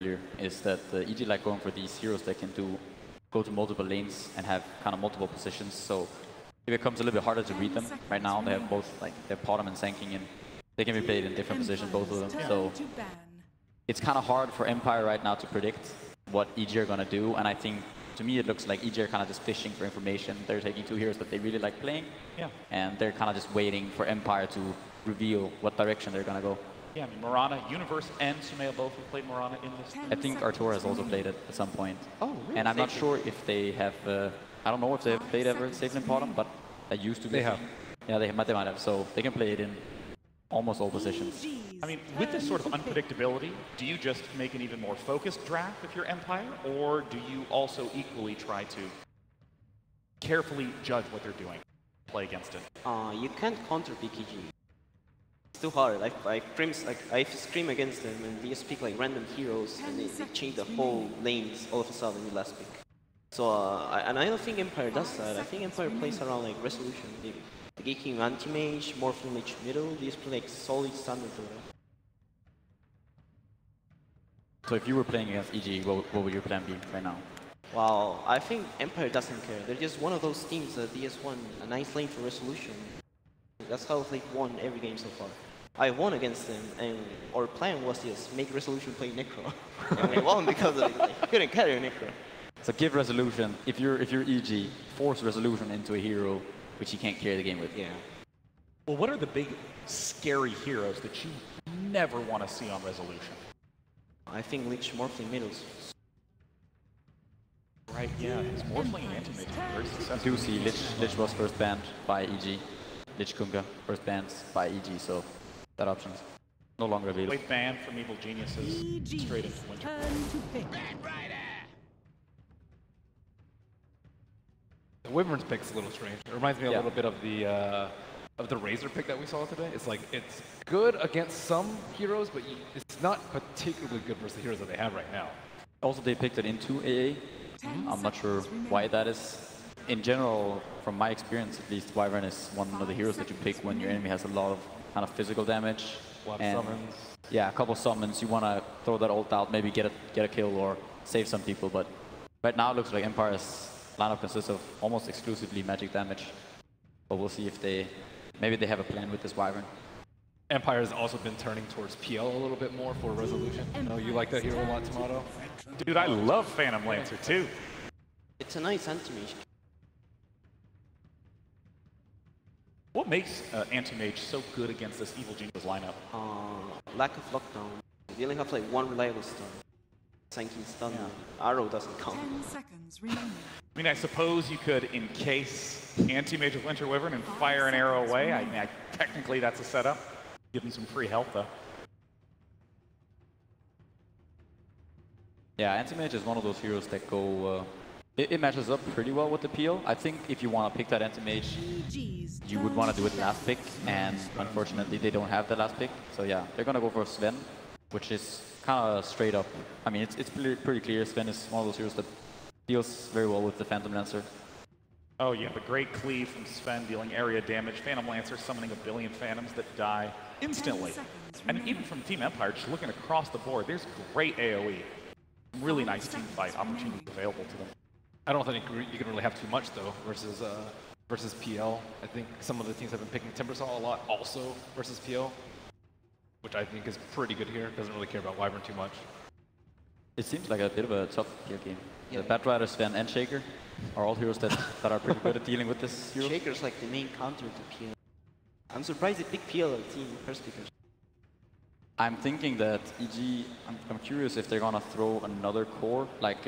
earlier, is that EG like going for these heroes that can go to multiple lanes and have kind of multiple positions. So it becomes a little bit harder to read them. Right now they have both, like, they're bottom and Sanking, and they can be played in different positions, both of them. So it's kind of hard for Empire right now to predict what EG are going to do. And I think, to me, it looks like EG are kind of just fishing for information. They're taking two heroes that they really like playing, and they're kind of just waiting for Empire to reveal what direction they're going to go. Yeah, I mean, Mirana, Universe and Sumeo both have played Mirana in this. I think Artura has also played it at some point. Oh, really? And I'm not sure if they have, I don't know if they've played ever Safe in bottom, but they used to be. They have. Yeah, they might have. So they can play it in almost all positions. I mean, with this sort of unpredictability, do you just make an even more focused draft if you're Empire, or do you also equally try to carefully judge what they're doing, play against it? You can't counter BKG. It's too hard. I scream against them, and they just pick like random heroes, and they change the whole lanes all of a sudden in the last pick. So, and I don't think Empire does that. I think Empire plays around like Resolution. They Geeking anti-mage, Morphling Lich middle, these play like solid standard Dota. So if you were playing against EG, what would your plan be right now? Wow, I think Empire doesn't care. They're just one of those teams that they just won a nice lane for Resolution. That's how they've won every game so far. I won against them, and our plan was just make Resolution play Necro. And we won because they couldn't carry Necro. So give Resolution, if you're EG, force Resolution into a hero which you can't carry the game with. Yeah. Well, what are the big, scary heroes that you never want to see on Resolution? I think Lich Morphling middles. Right, yeah. His Morphling and Anti-Mage are very successful. I do see Lich was first banned by EG. Lich Kunga first banned by EG, so that option's no longer available. Late ban from Evil Geniuses straight into winter. The Wyvern's pick's a little strange. It reminds me a little bit of the Razor pick that we saw today. It's like, it's good against some heroes, but it's not particularly good versus the heroes that they have right now. Also, they picked it into AA. I'm not sure why that is. In general, from my experience at least, Wyvern is one of the heroes that you pick when your enemy has a lot of kind of physical damage. A lot of summons. Yeah, a couple summons. You want to throw that ult out, maybe get a kill or save some people. But right now it looks like Empire's lineup consists of almost exclusively magic damage. But we'll see if maybe they have a plan with this Wyvern. Empire has also been turning towards PL a little bit more for Resolution. No, you like that hero a lot, Tomato? Dude, I love Phantom Lancer too. It's a nice anti-mage. What makes Anti-Mage so good against this Evil Genius lineup? Lack of lockdown. They only have like one reliable stun. Sanking stun. Arrow doesn't count. 10 seconds remaining. I mean, I suppose you could encase Anti-Mage with Winter Wyvern and fire an arrow away. I mean, technically that's a setup. Give him some free health though. Yeah, Anti-Mage is one of those heroes that go... it matches up pretty well with the PL. I think if you want to pick that Anti-Mage, you would want to do it last pick, and unfortunately they don't have the last pick. So yeah, they're going to go for Sven, which is kind of straight up. I mean, it's pretty clear. Sven is one of those heroes that deals very well with the Phantom Lancer. Oh yeah, the great cleave from Sven dealing area damage. Phantom Lancer summoning a billion Phantoms that die instantly. And even from Team Empire, just looking across the board, there's great AoE. Really nice team fight opportunities available to them. I don't think you can really have too much though versus PL. I think some of the teams have been picking Timbersaw a lot also versus PL, which I think is pretty good here. Doesn't really care about Wyvern too much. It seems like a bit of a tough PL game. The Batrider, Sven, and Shaker are all heroes that are pretty good at dealing with this hero. Shaker's like the main counter to PL. I'm surprised they picked PL as a team first because. I'm thinking that EG, I'm curious if they're gonna throw another core, like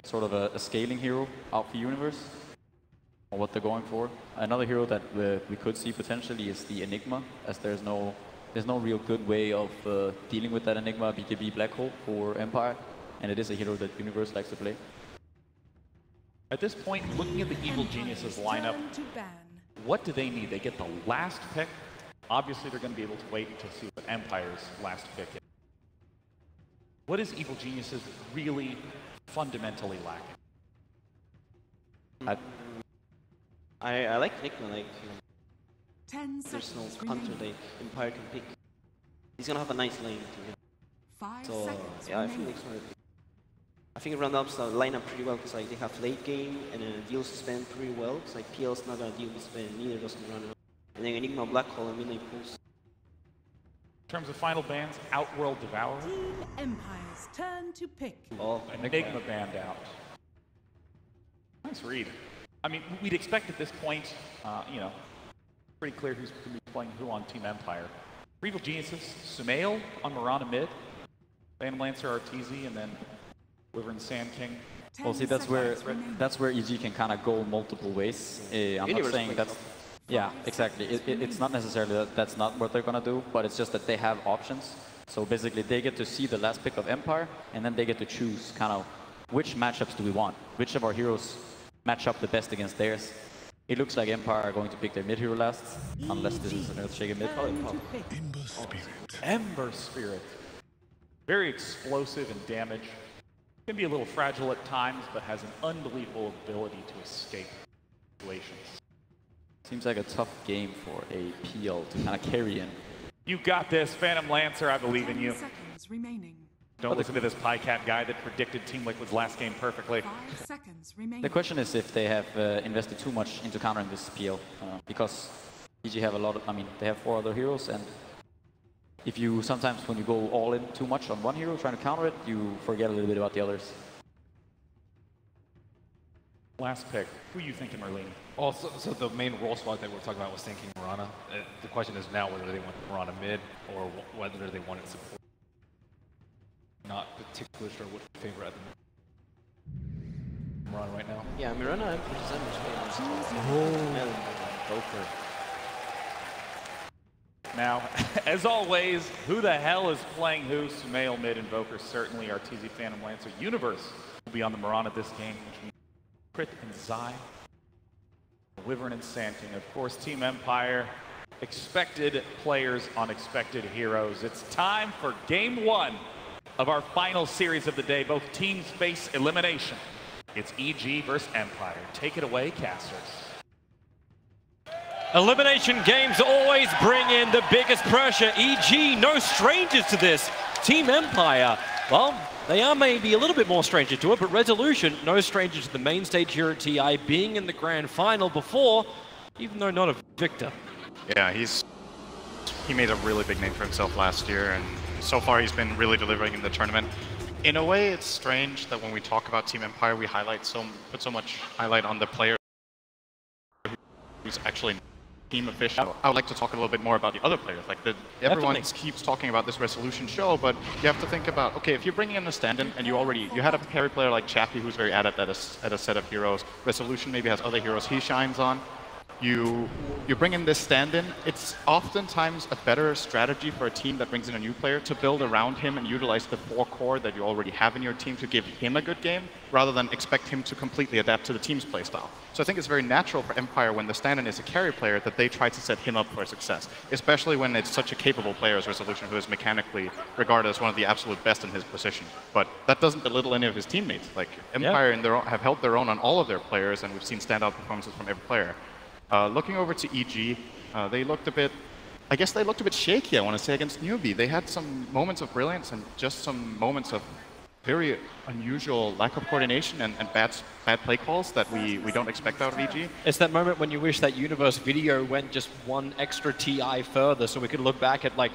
sort of a scaling hero out for Universe, or what they're going for. Another hero that we could see potentially is the Enigma, as there's no real good way of dealing with that Enigma BKB Black Hole for Empire, and it is a hero that Universe likes to play. At this point, looking at the Evil Geniuses lineup, what do they need? They get the last pick. Obviously, they're going to be able to wait to see what Empire's last pick is. What is Evil Geniuses really fundamentally lacking? I like Enigma, like, 10 there's seconds no counter like Empire can pick. He's gonna have a nice lane to So yeah, I think next one. I think it round up the lineup pretty well because like they have late game and deal suspend pretty well. Because like PL's not gonna deal suspend, neither does Mirana. And then Enigma Black Hole and Midnight Pulse. In terms of final bans, Outworld Devourer. Team Empire's turn to pick. Oh, Enigma banned out. Nice read. I mean, we'd expect at this point, you know, pretty clear who's going to be playing who on Team Empire. Evil Geniuses, Sumail on Mirana mid, Phantom Lancer, RTZ, and then Wyvern Sand King. Well, see, that's where EG can kind of go multiple ways. I'm not saying that's... Yeah, exactly. It's not necessarily that that's not what they're going to do, but it's just that they have options. So basically, they get to see the last pick of Empire, and then they get to choose kind of which matchups do we want? Which of our heroes match up the best against theirs? It looks like Empire are going to pick their mid hero last, unless this is an Earthshaker mid. Ember Spirit. Ember Spirit. Very explosive and damage. Can be a little fragile at times, but has an unbelievable ability to escape situations. Seems like a tough game for a PL to kind of carry in. You got this, Phantom Lancer. I believe in you. 10 seconds remaining. Don't listen to this PyCat guy that predicted Team Liquid's last game perfectly. 5 seconds remaining. The question is if they have invested too much into countering this PL, because EG have a lot of, I mean, they have 4 other heroes, and if you sometimes when you go all in too much on one hero trying to counter it, you forget a little bit about the others. Last pick. Who are you thinking, Merlene? Oh, so the main role spot that we're talking about was thinking Mirana. The question is now whether they want Mirana mid or whether they want it support. Not particularly sure which favor at the Mirana right now. yeah, Mirana and Poker. Now, as always, who the hell is playing who? Sumail mid, Invoker certainly, RTZ Phantom Lancer. Universe will be on the Mirana this game, which means Crit and Zai. Wyvern and Sand King. Of course, Team Empire. Expected players on expected heroes. It's time for game 1 of our final series of the day. Both teams face elimination. It's EG versus Empire. Take it away, casters. Elimination games always bring in the biggest pressure. EG, no strangers to this. Team Empire, well, they are maybe a little bit more stranger to it, but Resolution, no stranger to the main stage here at TI, being in the grand final before, even though not a victor. Yeah, he made a really big name for himself last year, and so far he's been really delivering in the tournament. In a way, it's strange that when we talk about Team Empire, we put so much highlight on the player who's actually team official. I would like to talk a little bit more about the other players. Like everyone keeps talking about this Resolution show, but you have to think about, okay, if you're bringing in a stand-in and you had a carry player like Chappie who's very adept at a set of heroes. Resolution maybe has other heroes he shines on. You bring in this stand-in, it's oftentimes a better strategy for a team that brings in a new player to build around him and utilize the 4 core that you already have in your team to give him a good game, rather than expect him to completely adapt to the team's playstyle. So I think it's very natural for Empire, when the stand-in is a carry player, that they try to set him up for success, especially when it's such a capable player as Resolution, who is mechanically regarded as one of the absolute best in his position. But that doesn't belittle any of his teammates. Like Empire have held their own on all of their players, and we've seen standout performances from every player. Looking over to EG, they looked a bit, I guess they looked a bit shaky, I want to say, against NewBee. They had some moments of brilliance and just some moments of very unusual lack of coordination and bad play calls that we don't expect out of EG. It's that moment when you wish that Universe video went just one extra TI further, so we could look back at like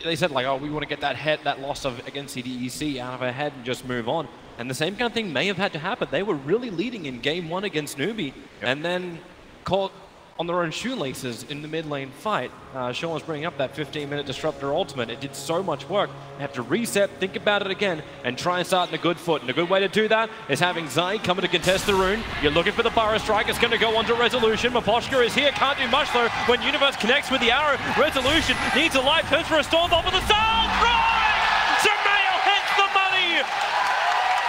they said, like, oh, we want to get that loss against CDEC out of our head and just move on. And the same kind of thing may have had to happen. They were really leading in game 1 against NewBee, and then caught on their own shoelaces in the mid lane fight. Sean was bringing up that 15-minute Disruptor ultimate. It did so much work. They have to reset, think about it again, and try and start in a good foot. And a good way to do that is having Zai coming to contest the rune. You're looking for the Burrow Strike. It's going to go onto Resolution. Maposhka is here. Can't do much, though. When Universe connects with the arrow, Resolution needs a life. Turns for a storm bomb with the sound. Right! Sumail hits the money!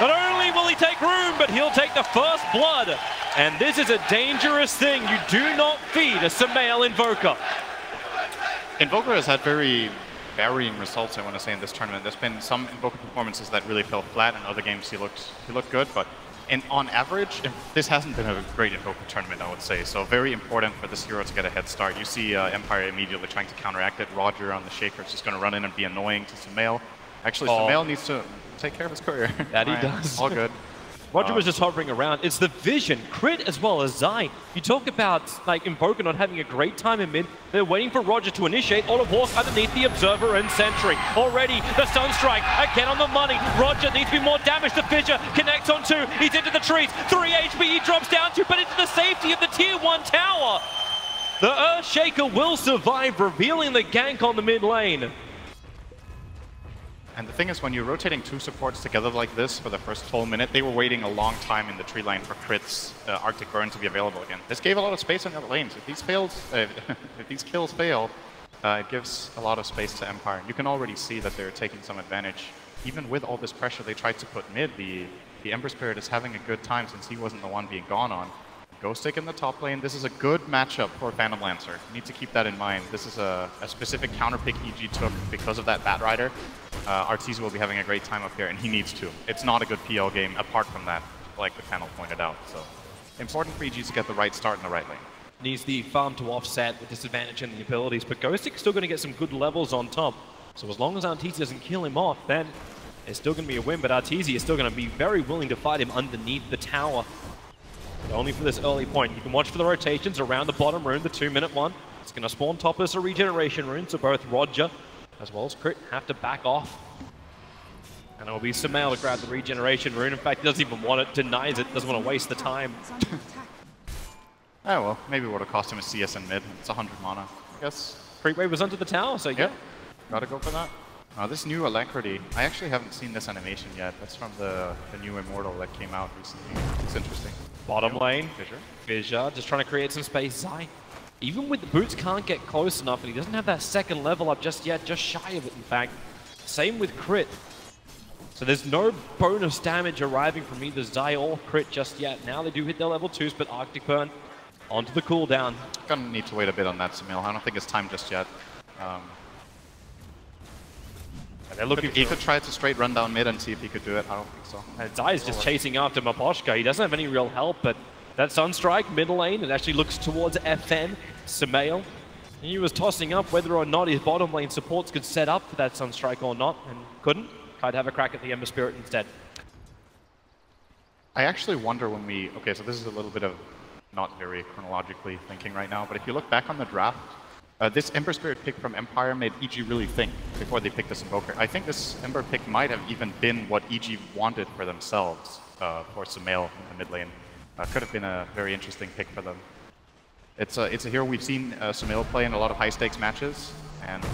Not only will he take room, but he'll take the first blood. And this is a dangerous thing. You do not feed a Sumail Invoker. Invoker has had very varying results, I want to say, in this tournament. There's been some Invoker performances that really fell flat, and other games he looked good, but on average, this hasn't been a great Invoker tournament, I would say. So very important for this hero to get a head start. You see Empire immediately trying to counteract it. Roger on the Shaker is just going to run in and be annoying to Sumail. Actually, Sumail needs to take care of his career. That he does. All good. Roger was just hovering around. It's the vision, Crit as well as Zai. You talk about like Invoker not having a great time in mid. They're waiting for Roger to initiate. All of Walk underneath the Observer and Sentry. Already the Sunstrike again on the money. Roger needs to be more damaged. The Fissure connects on 2. He's into the trees. 3 HP he drops down to, but into the safety of the tier 1 tower. The Earthshaker will survive, revealing the gank on the mid lane. And the thing is, when you're rotating 2 supports together like this for the first full minute, they were waiting a long time in the tree line for Crit's Arctic Burn to be available again. This gave a lot of space on the other lanes. If these if these kills fail, it gives a lot of space to Empire. You can already see that they're taking some advantage. Even with all this pressure they tried to put mid, the Ember Spirit is having a good time since he wasn't the one being gone on. Ghostic in the top lane. This is a good matchup for Phantom Lancer. You need to keep that in mind. This is a specific counter pick EG took because of that Bat Rider. Arteezy will be having a great time up here, and he needs to. It's not a good PL game apart from that, like the panel pointed out. So important for EG to get the right start in the right lane. Needs the farm to offset the disadvantage in the abilities, but Ghostic's still going to get some good levels on top. So as long as Arteezy doesn't kill him off, then it's still going to be a win, but Arteezy is still going to be very willing to fight him underneath the tower. Only for this early point. You can watch for the rotations around the bottom rune, the 2-minute one. It's going to spawn topless a regeneration rune, so both Roger as well as Crit have to back off. And it will be Sumail to grab the regeneration rune. In fact, he doesn't even want it, denies it, doesn't want to waste the time. Oh well, maybe it would have cost him a CS in mid. It's 100 mana, I guess. Creep Wave was under the tower, so yeah. Gotta go for that. This new Alacrity, I actually haven't seen this animation yet. That's from the new Immortal that came out recently. It's interesting. Bottom lane, Fissure. Fissure just trying to create some space. Zai, even with the boots, can't get close enough, and he doesn't have that second level up just yet, just shy of it in fact. Same with Crit. So there's no bonus damage arriving from either Zai or Crit just yet. Now they do hit their level 2s, but Arctic Burn onto the cooldown. Gonna need to wait a bit on that, Sumail. I don't think it's time just yet. They're looking he could try to straight run down mid and see if he could do it. I don't think so. Zai is just chasing after Maposhka. He doesn't have any real help, but that Sunstrike middle lane, it actually looks towards FN, Sumail. He was tossing up whether or not his bottom lane supports could set up for that Sunstrike or not, and couldn't. Tried to have a crack at the Ember Spirit instead. I actually wonder when we... Okay, so this is a little bit of not very chronologically thinking right now, but if you look back on the draft, this Ember Spirit pick from Empire made EG really think before they picked this Invoker. I think this Ember pick might have even been what EG wanted for themselves for Sumail in the mid lane. Could have been a very interesting pick for them. It's a hero we've seen Sumail play in a lot of high-stakes matches, and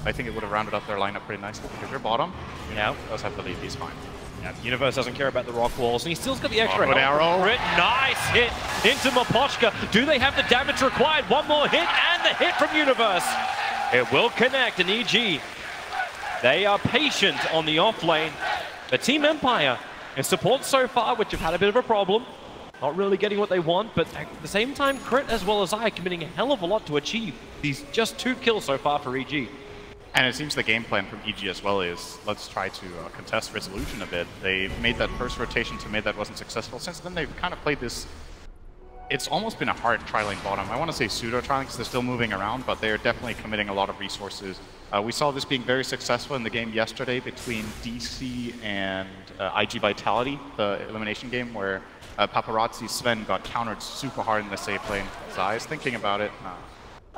I think it would have rounded up their lineup pretty nicely. Because you're bottom, yeah, does have the lead, he's fine. Yeah, Universe doesn't care about the rock walls, and he's still's got the extra good arrow. Nice hit into Maposhka. Do they have the damage required? One more hit, and the hit from Universe. It will connect, and EG, they are patient on the off lane. But Team Empire, in support so far, which have had a bit of a problem, not really getting what they want, but at the same time, Crit as well as I are committing a hell of a lot to achieve these just 2 kills so far for EG. And it seems the game plan from EG as well is, let's try to contest Resolution a bit. They made that first rotation to mid that wasn't successful. Since then, they've kind of played this... It's almost been a hard trialing bottom. I want to say pseudo-trialing because they're still moving around, but they're definitely committing a lot of resources. We saw this being very successful in the game yesterday between DC and IG Vitality, the elimination game, where Paparazzi Sven got countered super hard in the safe lane. Zai is thinking about it.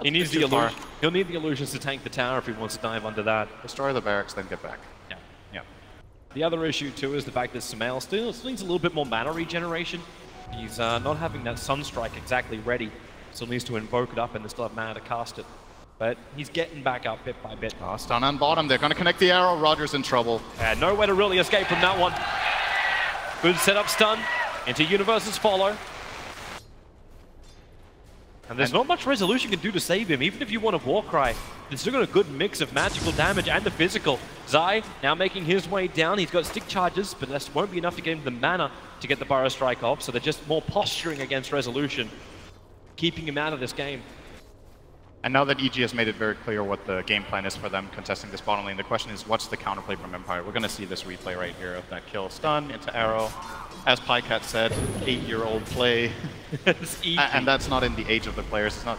He needs the illusion. He'll need the illusions to tank the tower if he wants to dive under that. Destroy the barracks, then get back. Yeah. Yeah. The other issue too is the fact that Sumail still needs a little bit more mana regeneration. He's not having that Sunstrike exactly ready. Still needs to invoke it up and they still have mana to cast it. But he's getting back up bit by bit. Oh, stun on bottom. They're going to connect the arrow. Roger's in trouble. And nowhere to really escape from that one. Good setup stun into Universe's follow. And there's not much Resolution can do to save him, even if you want a Warcry. They've still got a good mix of magical damage and the physical. Zai now making his way down. He's got stick charges, but that won't be enough to get him the mana to get the Burrow Strike off, so they're just more posturing against Resolution, keeping him out of this game. And now that EG has made it very clear what the game plan is for them contesting this bottom lane, the question is, what's the counterplay from Empire? We're going to see this replay right here of that kill. Stun into arrow. As Pycat said, 8-year-old play. And that's not in the age of the players. It's not.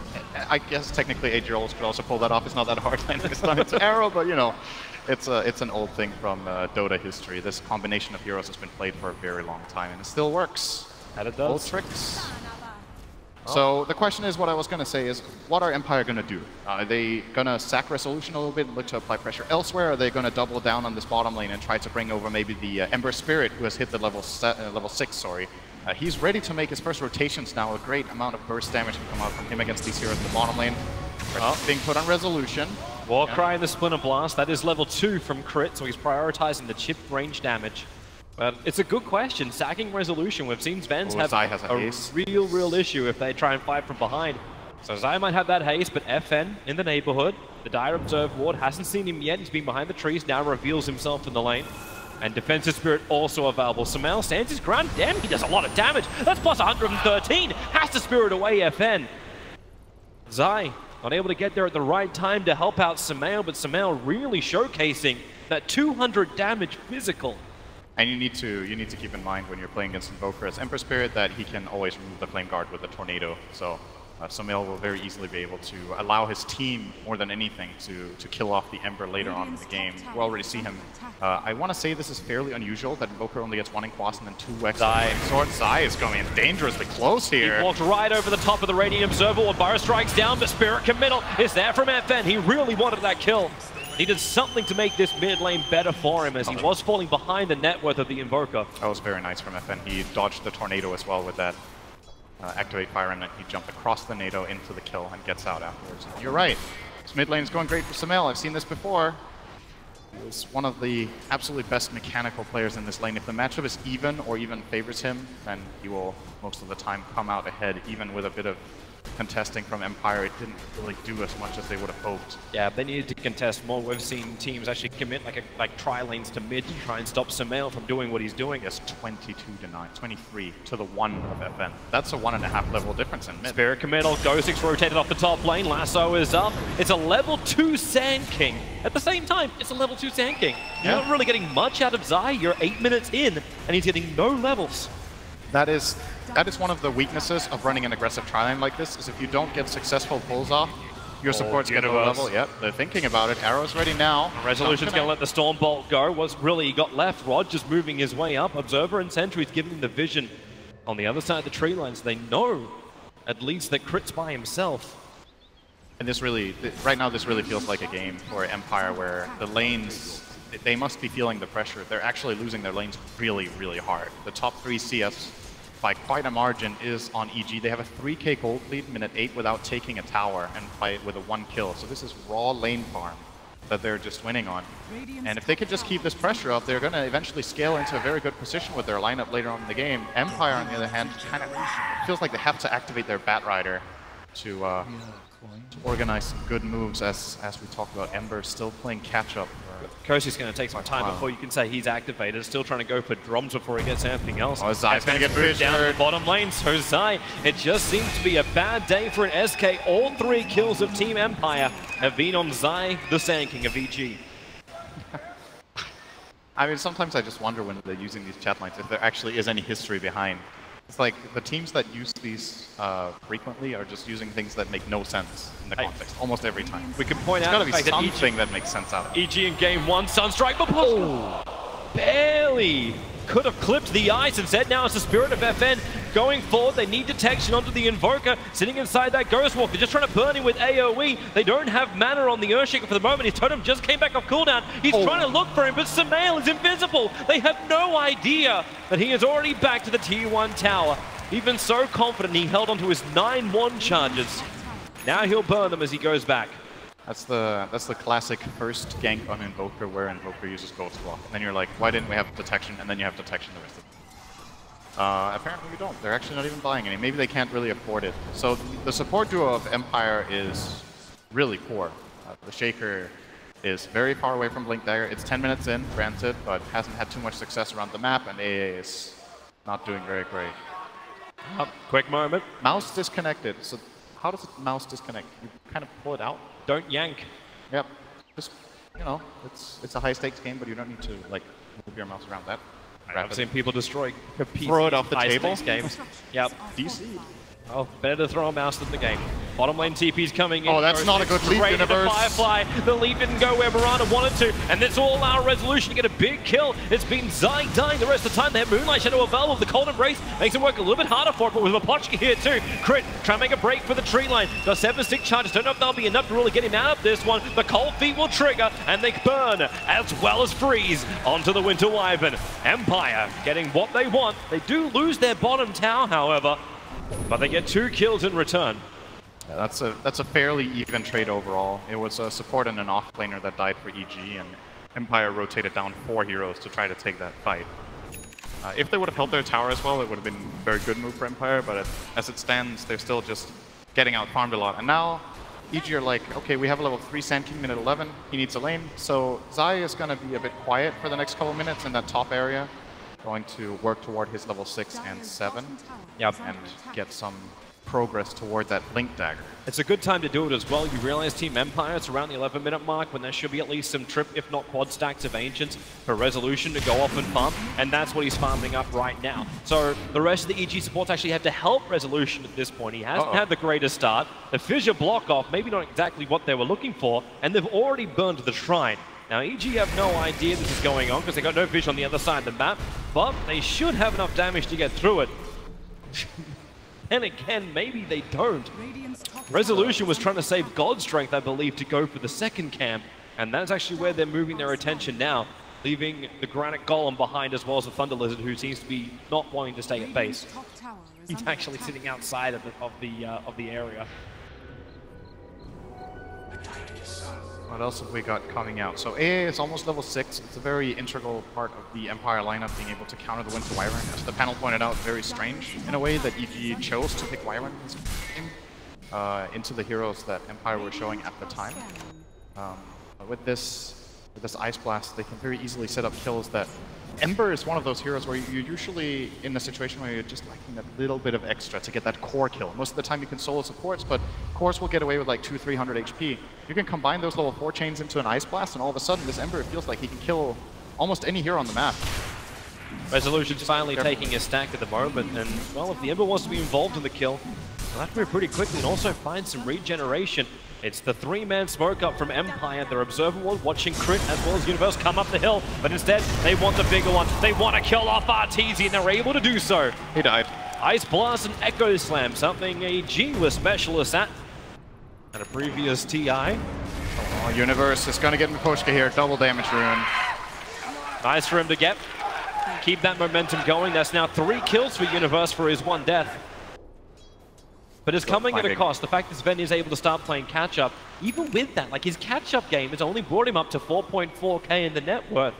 I guess technically 8-year-olds could also pull that off. It's not that hard landing a stun into arrow, but you know, it's an old thing from Dota history. This combination of heroes has been played for a very long time, and it still works. And it Old does. tricks. So the question is, what I was going to say is, what are Empire going to do? Are they going to sack Resolution a little bit and look to apply pressure elsewhere? Or are they going to double down on this bottom lane and try to bring over maybe the Ember Spirit, who has hit the level 6, sorry. He's ready to make his first rotations now. A great amount of burst damage can come out from him against these heroes in the bottom lane. Being put on Resolution. Warcry and the Splinter Blast, that is level 2 from Crit, so he's prioritizing the chip range damage. But it's a good question. Sacking Resolution, we've seen Svens have a real issue if they try and fight from behind. So Zai might have that haste, but FN in the neighborhood. The Dire Observe Ward hasn't seen him yet. He's been behind the trees, now reveals himself in the lane. And Defensive Spirit also available. Sumail stands his ground. Damn, he does a lot of damage. That's plus 113. Has to Spirit away FN. Zai not able to get there at the right time to help out Sumail, but Sumail really showcasing that 200 damage physical. And you need to keep in mind when you're playing against Invoker as Emperor Spirit that he can always remove the Flame Guard with a Tornado. So Sumail will very easily be able to allow his team, more than anything, to kill off the Ember later on in the game. We'll already see him. I want to say this is fairly unusual, that Invoker only gets 1 Inquas and then 2 X. Zai is going dangerously close here. He walked right over the top of the Radiant Observer while Bar strikes down, but Spirit Committal is there from FN. He really wanted that kill. He did something to make this mid lane better for him as he was falling behind the net worth of the Invoker. That was very nice from FN. He dodged the Tornado as well with that. Activate Fire Remnant, he jumped across the NATO into the kill and gets out afterwards. You're right. This mid lane is going great for Sumail. I've seen this before. He's one of the absolutely best mechanical players in this lane. If the matchup is even or even favors him, then he will most of the time come out ahead, even with a bit of contesting from Empire. It didn't really do as much as they would have hoped. Yeah, they needed to contest more. We've seen teams actually commit like tri-lanes to mid to try and stop Sumail from doing what he's doing. Yes, 22 to 9, 23 to the 1 of FN. That's a 1.5 level difference in mid. Spirit Committal, Ghostix rotated off the top lane, Lasso is up. It's a level 2 Sand King. At the same time, it's a level 2 Sand King. You're not really getting much out of Zai. You're 8 minutes in, and he's getting no levels. That is one of the weaknesses of running an aggressive tri-lane like this, is if you don't get successful pulls off, your support's get low level. Yep, they're thinking about it. Arrow's ready now. Resolution's going to let the Storm Bolt go. What's really got left? Rod just moving his way up. Observer and Sentry's giving him the vision on the other side of the tree line, so they know at least that Crit's by himself. And this really, right now, this really feels like a game for Empire where the lanes, they must be feeling the pressure. They're actually losing their lanes really, really hard. The top 3 CS by quite a margin is on EG. They have a 3k gold lead minute 8 without taking a tower and fight with a 1 kill. So this is raw lane farm that they're just winning on. And if they could just keep this pressure up, they're going to eventually scale into a very good position with their lineup later on in the game. Empire, on the other hand, kind of feels like they have to activate their Batrider to organize some good moves as we talked about. Ember still playing catch up. Koshi's going to take some time before you can say he's activated. Still trying to go for drums before he gets anything else. Oh, Zai's going to get pushed down the bottom lane. So Zai, it just seems to be a bad day for an SK. All 3 kills of Team Empire have been on Zai, the Sand King of EG. I mean, sometimes I just wonder when they're using these chat lines if there actually is any history behind. It's like the teams that use these frequently are just using things that make no sense in the context, almost every time. We can point out got to be something that makes sense out of it. EG in game 1, Sunstrike, but barely could have clipped the ice. Instead, now it's the Spirit of FN going forward. They need detection onto the Invoker sitting inside that Ghost Walk. They're just trying to burn him with AoE. They don't have mana on the Earthshaker for the moment. His totem just came back off cooldown. He's trying to look for him, but Sumail is invisible. They have no idea that he is already back to the T1 tower. Even so confident, he held onto his 9-1 charges. Now he'll burn them as he goes back. That's the classic first gank on Invoker where Invoker uses Ghost Walk. And then you're like, why didn't we have detection? And then you have detection the rest of it. Apparently we don't. They're actually not even buying any. Maybe they can't really afford it. So the support duo of Empire is really poor. The Shaker is very far away from Blink Dagger. It's 10 minutes in, granted, but hasn't had too much success around the map, and AA is not doing very great. Quick moment. Mouse disconnected. So how does a mouse disconnect? You kind of pull it out? Don't yank. Yep. Just, you know, it's a high stakes game, but you don't need to like move your mouse around that. I've seen people destroy throw it off the table. Games. Yep. DC. Oh, better to throw a mouse than the game. Bottom lane TP's coming in. Oh, that's not a good leap, Straight into Universe. Firefly. The leap didn't go where Miranda wanted to, and this all our resolution to get a big kill. It's been Zai dying the rest of the time. They have Moonlight Shadow available. The Cold Embrace makes it work a little bit harder for it, but with Mapochki here too. Crit trying to make a break for the tree line. Got 7 stick charges. Don't know if that'll be enough to really get him out of this one. The Cold Feet will trigger, and they burn as well as freeze onto the Winter Wyvern. Empire getting what they want. They do lose their bottom tower, however, but they get 2 kills in return. Yeah, that's a fairly even trade overall. It was a support and an off-laner that died for EG, and Empire rotated down 4 heroes to try to take that fight. If they would have held their tower as well, it would have been a very good move for Empire, but as it stands, they're still just getting out-farmed a lot. And now, EG are like, okay, we have a level 3 Sand King minute 11, he needs a lane, so Zai is going to be a bit quiet for the next couple minutes in that top area, going to work toward his level 6 and 7, Yep. and get some progress toward that Blink Dagger. It's a good time to do it as well. You realize Team Empire, it's around the 11-minute mark when there should be at least some trip, if not quad stacks of Ancients for Resolution to go off and farm, and that's what he's farming up right now. So the rest of the EG supports actually have to help Resolution at this point. He hasn't had the greatest start. The Fissure block off, maybe not exactly what they were looking for, and they've already burned the Shrine. Now, EG have no idea this is going on because they got no vision on the other side of the map, but they should have enough damage to get through it. And again, maybe they don't. Resolution was trying to save God Strength, I believe, to go for the second camp, and that's actually where they're moving their attention now, leaving the Granite Golem behind as well as the Thunder Lizard, who seems to be not wanting to stay at base. He's actually sitting outside of the area. What else have we got coming out? So AA is almost level 6. It's a very integral part of the Empire lineup, being able to counter the Winter Wyvern. As the panel pointed out, very strange in a way that EG chose to pick Wyvern in this game into the heroes that Empire were showing at the time. But with this Ice Blast, they can very easily set up kills that... Ember is one of those heroes where you're usually in a situation where you're just lacking that little bit of extra to get that core kill. Most of the time you can solo supports, but cores will get away with like 200-300 HP. You can combine those level 4 chains into an Ice Blast, and all of a sudden this Ember feels like he can kill almost any hero on the map. Resolution's finally taking a stack at the moment, and well, if the Ember wants to be involved in the kill, they'll have to move pretty quickly and also find some regeneration. It's the 3-man smoke up from Empire. Their observer was watching Crit as well as Universe come up the hill, but instead they want the bigger one. They want to kill off Arteezy, and they're able to do so. He died. Ice Blast and Echo Slam, something AG was specialist at a previous TI. Oh, Universe is going to get Mapochka here. Double damage rune. Nice for him to get. Keep that momentum going. That's now 3 kills for Universe for his 1 death. But it's coming at a cost. The fact that Sven is able to start playing catch-up, even with that, like his catch-up game has only brought him up to 4.4k in the net worth.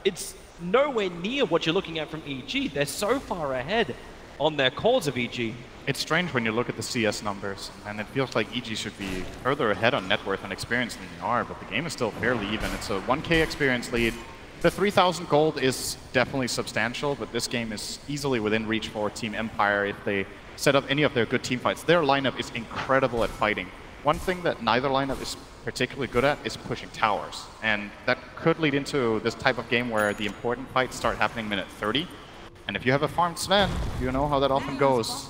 It's nowhere near what you're looking at from EG. They're so far ahead on their cores of EG. It's strange when you look at the CS numbers, and it feels like EG should be further ahead on net worth and experience than they are, but the game is still fairly even. It's a 1k experience lead. The 3,000 gold is definitely substantial, but this game is easily within reach for Team Empire if they set up any of their good team fights. Their lineup is incredible at fighting. One thing that neither lineup is particularly good at is pushing towers, and that could lead into this type of game where the important fights start happening minute 30. And if you have a farmed Sven, you know how that often goes.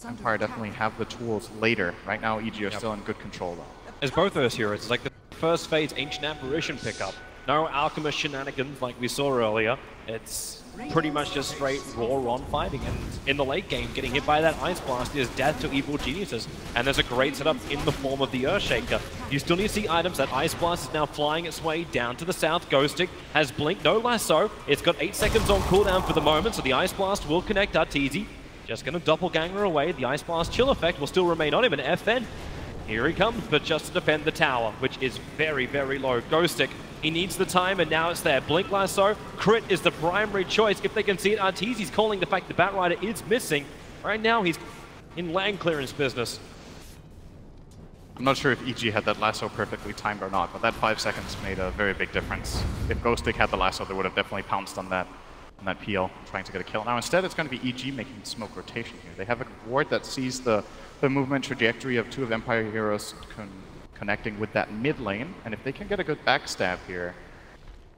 Empire definitely have the tools later. Right now, EG are still in good control though. As both those heroes, it's like the first phase Ancient Apparition pickup. No Alchemist shenanigans like we saw earlier. It's pretty much just straight raw on fighting, and in the late game, getting hit by that Ice Blast is death to evil geniuses, and there's a great setup in the form of the Earthshaker. You still need to see items. That Ice Blast is now flying its way down to the south. Ghostic has Blink, no lasso. It's got 8 seconds on cooldown for the moment, so the Ice Blast will connect Arteezy. Just gonna doppelganger away. The Ice Blast chill effect will still remain on him, and FN, here he comes, but just to defend the tower, which is very, very low. Ghostic, he needs the time, and now it's there. Blink Lasso, Crit is the primary choice. If they can see it, Arteezy's calling the fact the Batrider is missing. Right now, he's in land clearance business. I'm not sure if EG had that lasso perfectly timed or not, but that 5 seconds made a very big difference. If Ghostic had the lasso, they would have definitely pounced on that PL, trying to get a kill. Now instead, it's going to be EG making smoke rotation here. They have a ward that sees the movement trajectory of 2 of Empire heroes connecting with that mid lane, and if they can get a good backstab here,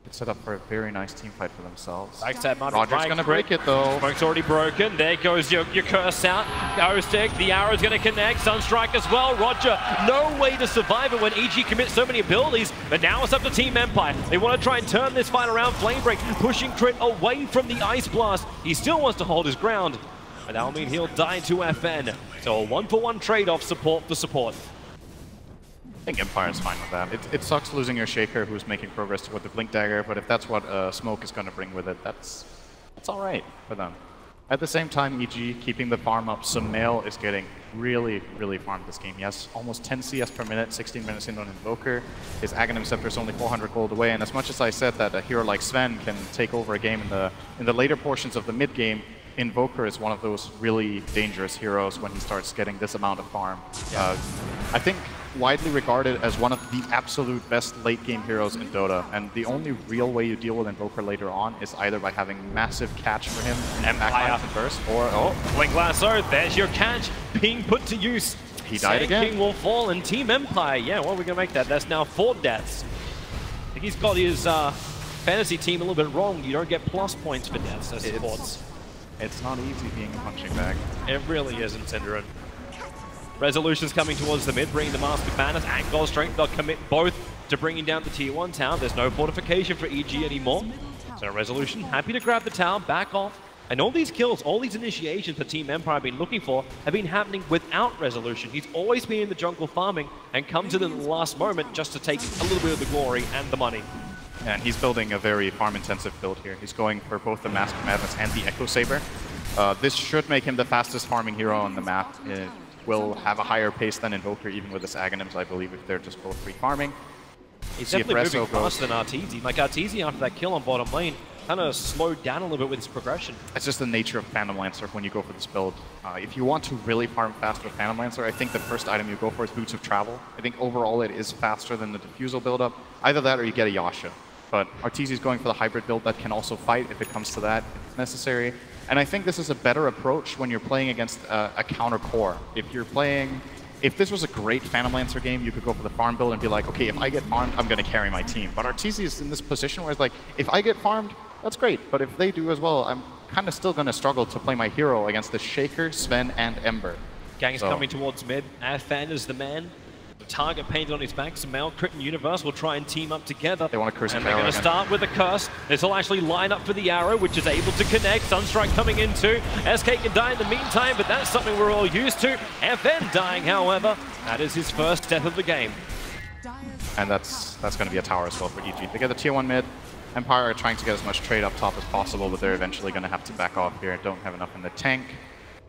It's set up for a very nice team fight for themselves. Roger's going to break it though. Smoke's already broken. There goes your curse out. Ghostic, the arrow's going to connect. Sunstrike as well. Roger, no way to survive it when EG commits so many abilities. But now it's up to Team Empire. They want to try and turn this fight around. Flamebreak pushing Crit away from the Ice Blast. He still wants to hold his ground. But that'll mean he'll die to FN. So a 1-for-1 trade-off, support for support. I think Empire's fine with that. It sucks losing your Shaker who's making progress toward the Blink Dagger, but if that's what Smoke is going to bring with it, that's alright for them. At the same time, EG keeping the farm up. Sumail is getting really farmed this game. He has almost 10 CS per minute, 16 minutes in on Invoker. His Aghanim Scepter is only 400 gold away, and as much as I said that a hero like Sven can take over a game in the later portions of the mid game, Invoker is one of those really dangerous heroes when he starts getting this amount of farm. Yeah. I think widely regarded as one of the absolute best late game heroes in Dota, and the only real way you deal with Invoker later on is either by having massive catch for him and backlines and burst, or Blink Lasso, there's your catch being put to use. He died again. King will fall, and Team Empire, yeah, well, we're gonna make that. That's now 4 deaths. I think he's got his fantasy team a little bit wrong. You don't get plus points for deaths as supports. It's not easy being a punching bag. It really isn't, Synderen. Resolution's coming towards the mid, bringing the Mask of Madness and Gold Strength. They'll commit both to bringing down the Tier 1 tower. There's no fortification for EG anymore. So Resolution happy to grab the tower, back off. And all these kills, all these initiations that Team Empire have been looking for have been happening without Resolution. He's always been in the jungle farming and comes in at the last moment just to take a little bit of the glory and the money. Yeah, and he's building a very farm-intensive build here. He's going for both the Mask of Madness and the Echo Saber. This should make him the fastest farming hero on the map. It will have a higher pace than Invoker, even with his Aghanims, I believe, if they're just both free farming. He's definitely moving faster than Arteezy. Like Arteezy, after that kill on bottom lane, kind of slowed down a little bit with his progression. It's just the nature of Phantom Lancer when you go for this build. If you want to really farm fast with Phantom Lancer, I think the first item you go for is Boots of Travel. I think overall it is faster than the Diffusal build-up. Either that or you get a Yasha. But Arteezy is going for the hybrid build that can also fight if it comes to that, if it's necessary. And I think this is a better approach when you're playing against a counter core. If this was a great Phantom Lancer game, you could go for the farm build and be like, okay, if I get farmed, I'm going to carry my team. But Arteezy is in this position where it's like, if I get farmed, that's great. But if they do as well, I'm kind of still going to struggle to play my hero against the Shaker, Sven, and Ember. Gang is coming towards mid. Afan is the man. The target painted on his back. Sumail, Crit, and Universe will try and team up together. They want to curse him. And they're going to start with a curse. This will actually line up for the arrow, which is able to connect. Sunstrike coming in too. SK can die in the meantime, but that's something we're all used to. FN dying, however. That is his first death of the game. And that's going to be a tower as well for EG. They get the Tier 1 mid. Empire are trying to get as much trade up top as possible, but they're eventually going to have to back off here. Don't have enough in the tank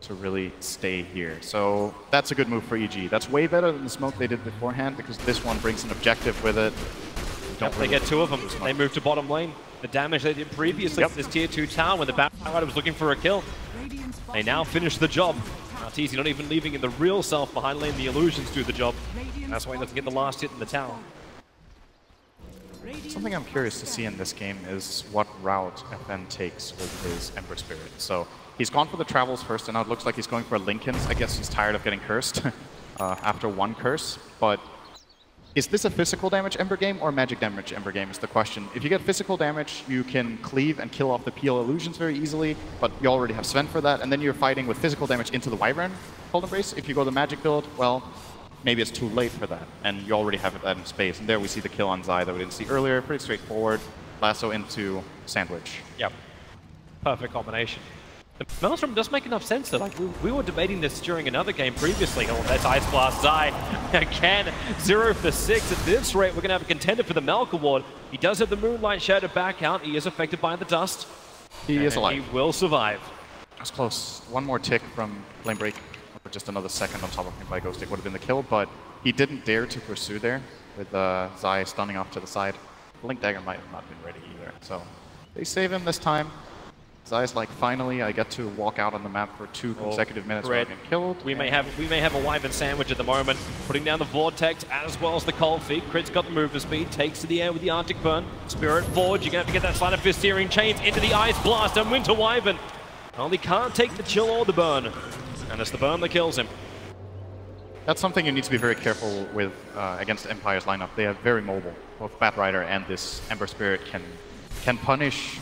to really stay here. So that's a good move for EG. That's way better than the smoke they did beforehand, because this one brings an objective with it. They get 2 of them. They move to bottom lane. The damage they did previously to this Tier 2 tower when the Batrider was looking for a kill. They now finish the job. Arteezy not even leaving in the real self behind lane. The illusions do the job. That's why he doesn't get the last hit in the tower. Something I'm curious to see in this game is what route FN takes with his Ember Spirit. So he's gone for the travels first, and now it looks like he's going for Linken's. I guess he's tired of getting cursed after 1 curse. But is this a physical damage Ember game or magic damage Ember game is the question. If you get physical damage, you can cleave and kill off the PL illusions very easily, but you already have Sven for that, and then you're fighting with physical damage into the Wyvern Cold Embrace. If you go the magic build, well, maybe it's too late for that, and you already have that in space. And there we see the kill on Zai that we didn't see earlier. Pretty straightforward. Lasso into Sandwich. Yep. Perfect combination. The Maelstrom does make enough sense though. Like we were debating this during another game previously. Oh, that's Ice Blast Zai. Again, 0 for 6. At this rate, we're going to have a contender for the Melk Award. He does have the Moonlight Shadow back out. He is affected by the dust. He is alive. He will survive. That's close. One more tick from Flame Break. Just another second on top of him by Ghostic would have been the kill, but he didn't dare to pursue there with Zai stunning off to the side. Blink Dagger might have not been ready either, so they save him this time. Zai's like, finally, I get to walk out on the map for 2 consecutive minutes without getting killed. We may have a Wyvern Sandwich at the moment, putting down the Vortex as well as the Cold Feet. Crit's got the movement speed, takes to the air with the Arctic Burn. Spirit Forge, you're going to have to get that Sleight of Fist Searing Chains into the Ice Blast, and Winter Wyvern only can't take the chill or the burn. And it's the burn that kills him. That's something you need to be very careful with against Empire's lineup. They are very mobile. Both Batrider and this Ember Spirit can punish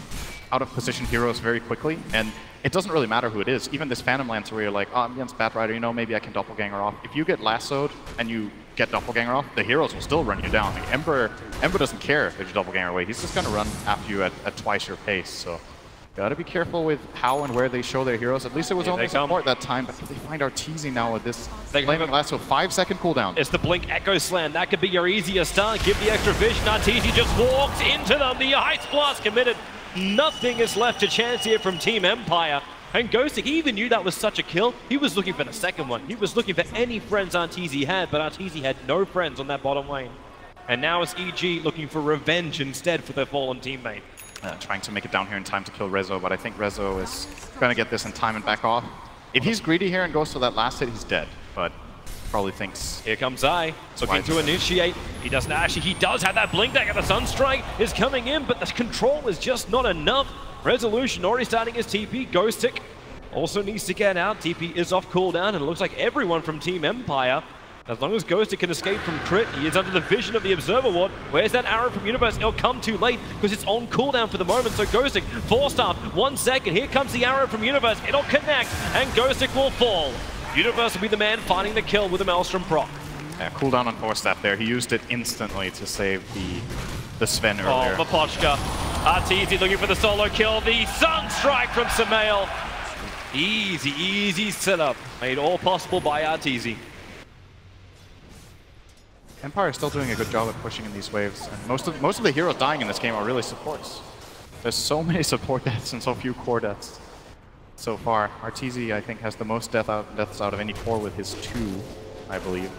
out of position heroes very quickly, and it doesn't really matter who it is. Even this Phantom Lancer where you're like, oh, I'm against Batrider, you know, maybe I can doppelganger off. If you get lassoed and you get doppelganger off, the heroes will still run you down. Like, Ember doesn't care if you doppelganger away. He's just gonna run after you at twice your pace. So gotta be careful with how and where they show their heroes. At least it was only support that time, but if they find Arteezy now with this flaming lasso, 5-second cooldown. It's the Blink Echo Slam. That could be your easier start. Give the extra vision. Arteezy just walks into them. The Ice Blast committed. Nothing is left to chance here from Team Empire. And Ghostic, he even knew that was such a kill. He was looking for the second one. He was looking for any friends Arteezy had, but Arteezy had no friends on that bottom lane. And now it's EG looking for revenge instead for their fallen teammate. Trying to make it down here in time to kill Rezo, but I think Rezo is going to get this in time and back off. If he's greedy here and goes to that last hit, he's dead, but probably thinks... Here comes Zai, looking to initiate. He doesn't actually, he does have that blink dagger. The Sunstrike is coming in, but the control is just not enough. Resolution already starting his TP. Ghostic also needs to get out. TP is off cooldown, and it looks like everyone from Team Empire, as long as Ghostic can escape from crit, he is under the vision of the Observer Ward. Where's that arrow from Universe? It'll come too late because it's on cooldown for the moment. So Ghostic, 4-star, 1 second. Here comes the arrow from Universe. It'll connect, and Ghostic will fall. Universe will be the man finding the kill with the Maelstrom proc. Yeah, cooldown on 4-step there. He used it instantly to save the Sven earlier. Oh, Mapochka. Arteezy looking for the solo kill. The Sunstrike from Samael. Easy, easy setup. Made all possible by Arteezy. Empire is still doing a good job at pushing in these waves. And most of the heroes dying in this game are really supports. There's so many support deaths and so few core deaths so far. Arteezy, I think, has the most deaths out of any core with his 2, I believe.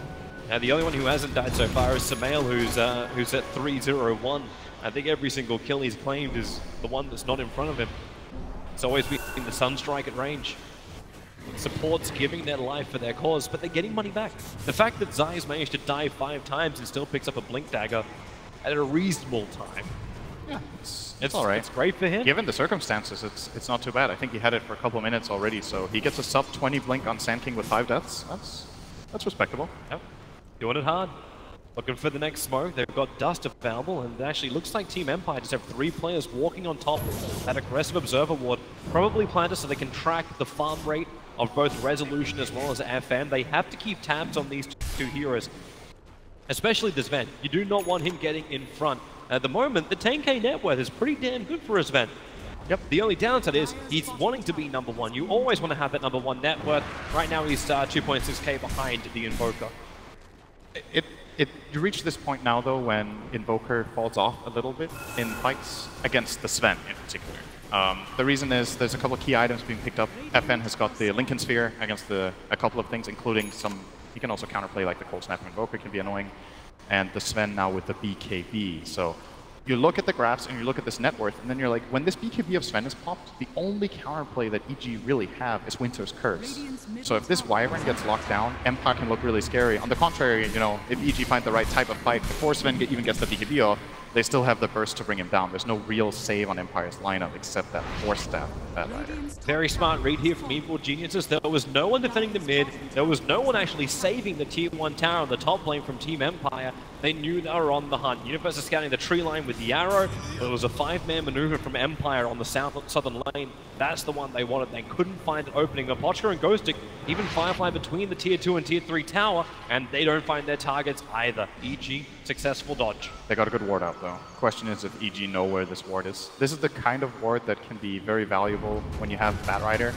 And the only one who hasn't died so far is Samael, who's at 3-0-1. I think every single kill he's claimed is the one that's not in front of him. It's always been the Sunstrike at range. Supports giving their life for their cause, but they're getting money back. The fact that Zai's managed to die 5 times and still picks up a Blink Dagger at a reasonable time. Yeah, it's all right. It's great for him. Given the circumstances, it's not too bad. I think he had it for a couple of minutes already, so he gets a sub 20 Blink on Sand King with 5 deaths. That's respectable. Yep. Doing it hard. Looking for the next smoke. They've got Dust available, and it actually looks like Team Empire just have 3 players walking on top. That aggressive Observer Ward probably planted so they can track the farm rate of both Resolution as well as FM. They have to keep tabs on these 2 heroes, especially the Sven. You do not want him getting in front. At the moment, the 10k net worth is pretty damn good for a Sven. Yep, the only downside is he's wanting to be #1. You always want to have that #1 net worth. Right now he's 2.6k behind the Invoker. You reach this point now, though, when Invoker falls off a little bit in fights against the Sven in particular. The reason is there's a couple of key items being picked up. FN has got the Lincoln Sphere against a couple of things, including some... He can also counterplay, like the Cold Snap Invoker can be annoying. And the Sven now with the BKB. So you look at the graphs and you look at this net worth, and then you're like, when this BKB of Sven is popped, the only counterplay that EG really have is Winter's Curse. So if this Wyvern gets locked down, Empire can look really scary. On the contrary, you know, if EG find the right type of fight before Sven even gets the BKB off, they still have the burst to bring him down. There's no real save on Empire's lineup except that 4-step Batrider. Very smart read here from Evil Geniuses. There was no one defending the mid. There was no one actually saving the tier 1 tower on the top lane from Team Empire. They knew they were on the hunt. Universe is scouting the tree line with the arrow. There was a 5-man maneuver from Empire on the southern lane. That's the one they wanted. They couldn't find an opening. Mapochka and Ghostic, even Firefly between the tier 2 and tier 3 tower, and they don't find their targets either. EG, successful dodge. They got a good ward out, though. Question is if EG know where this ward is. This is the kind of ward that can be very valuable when you have Batrider.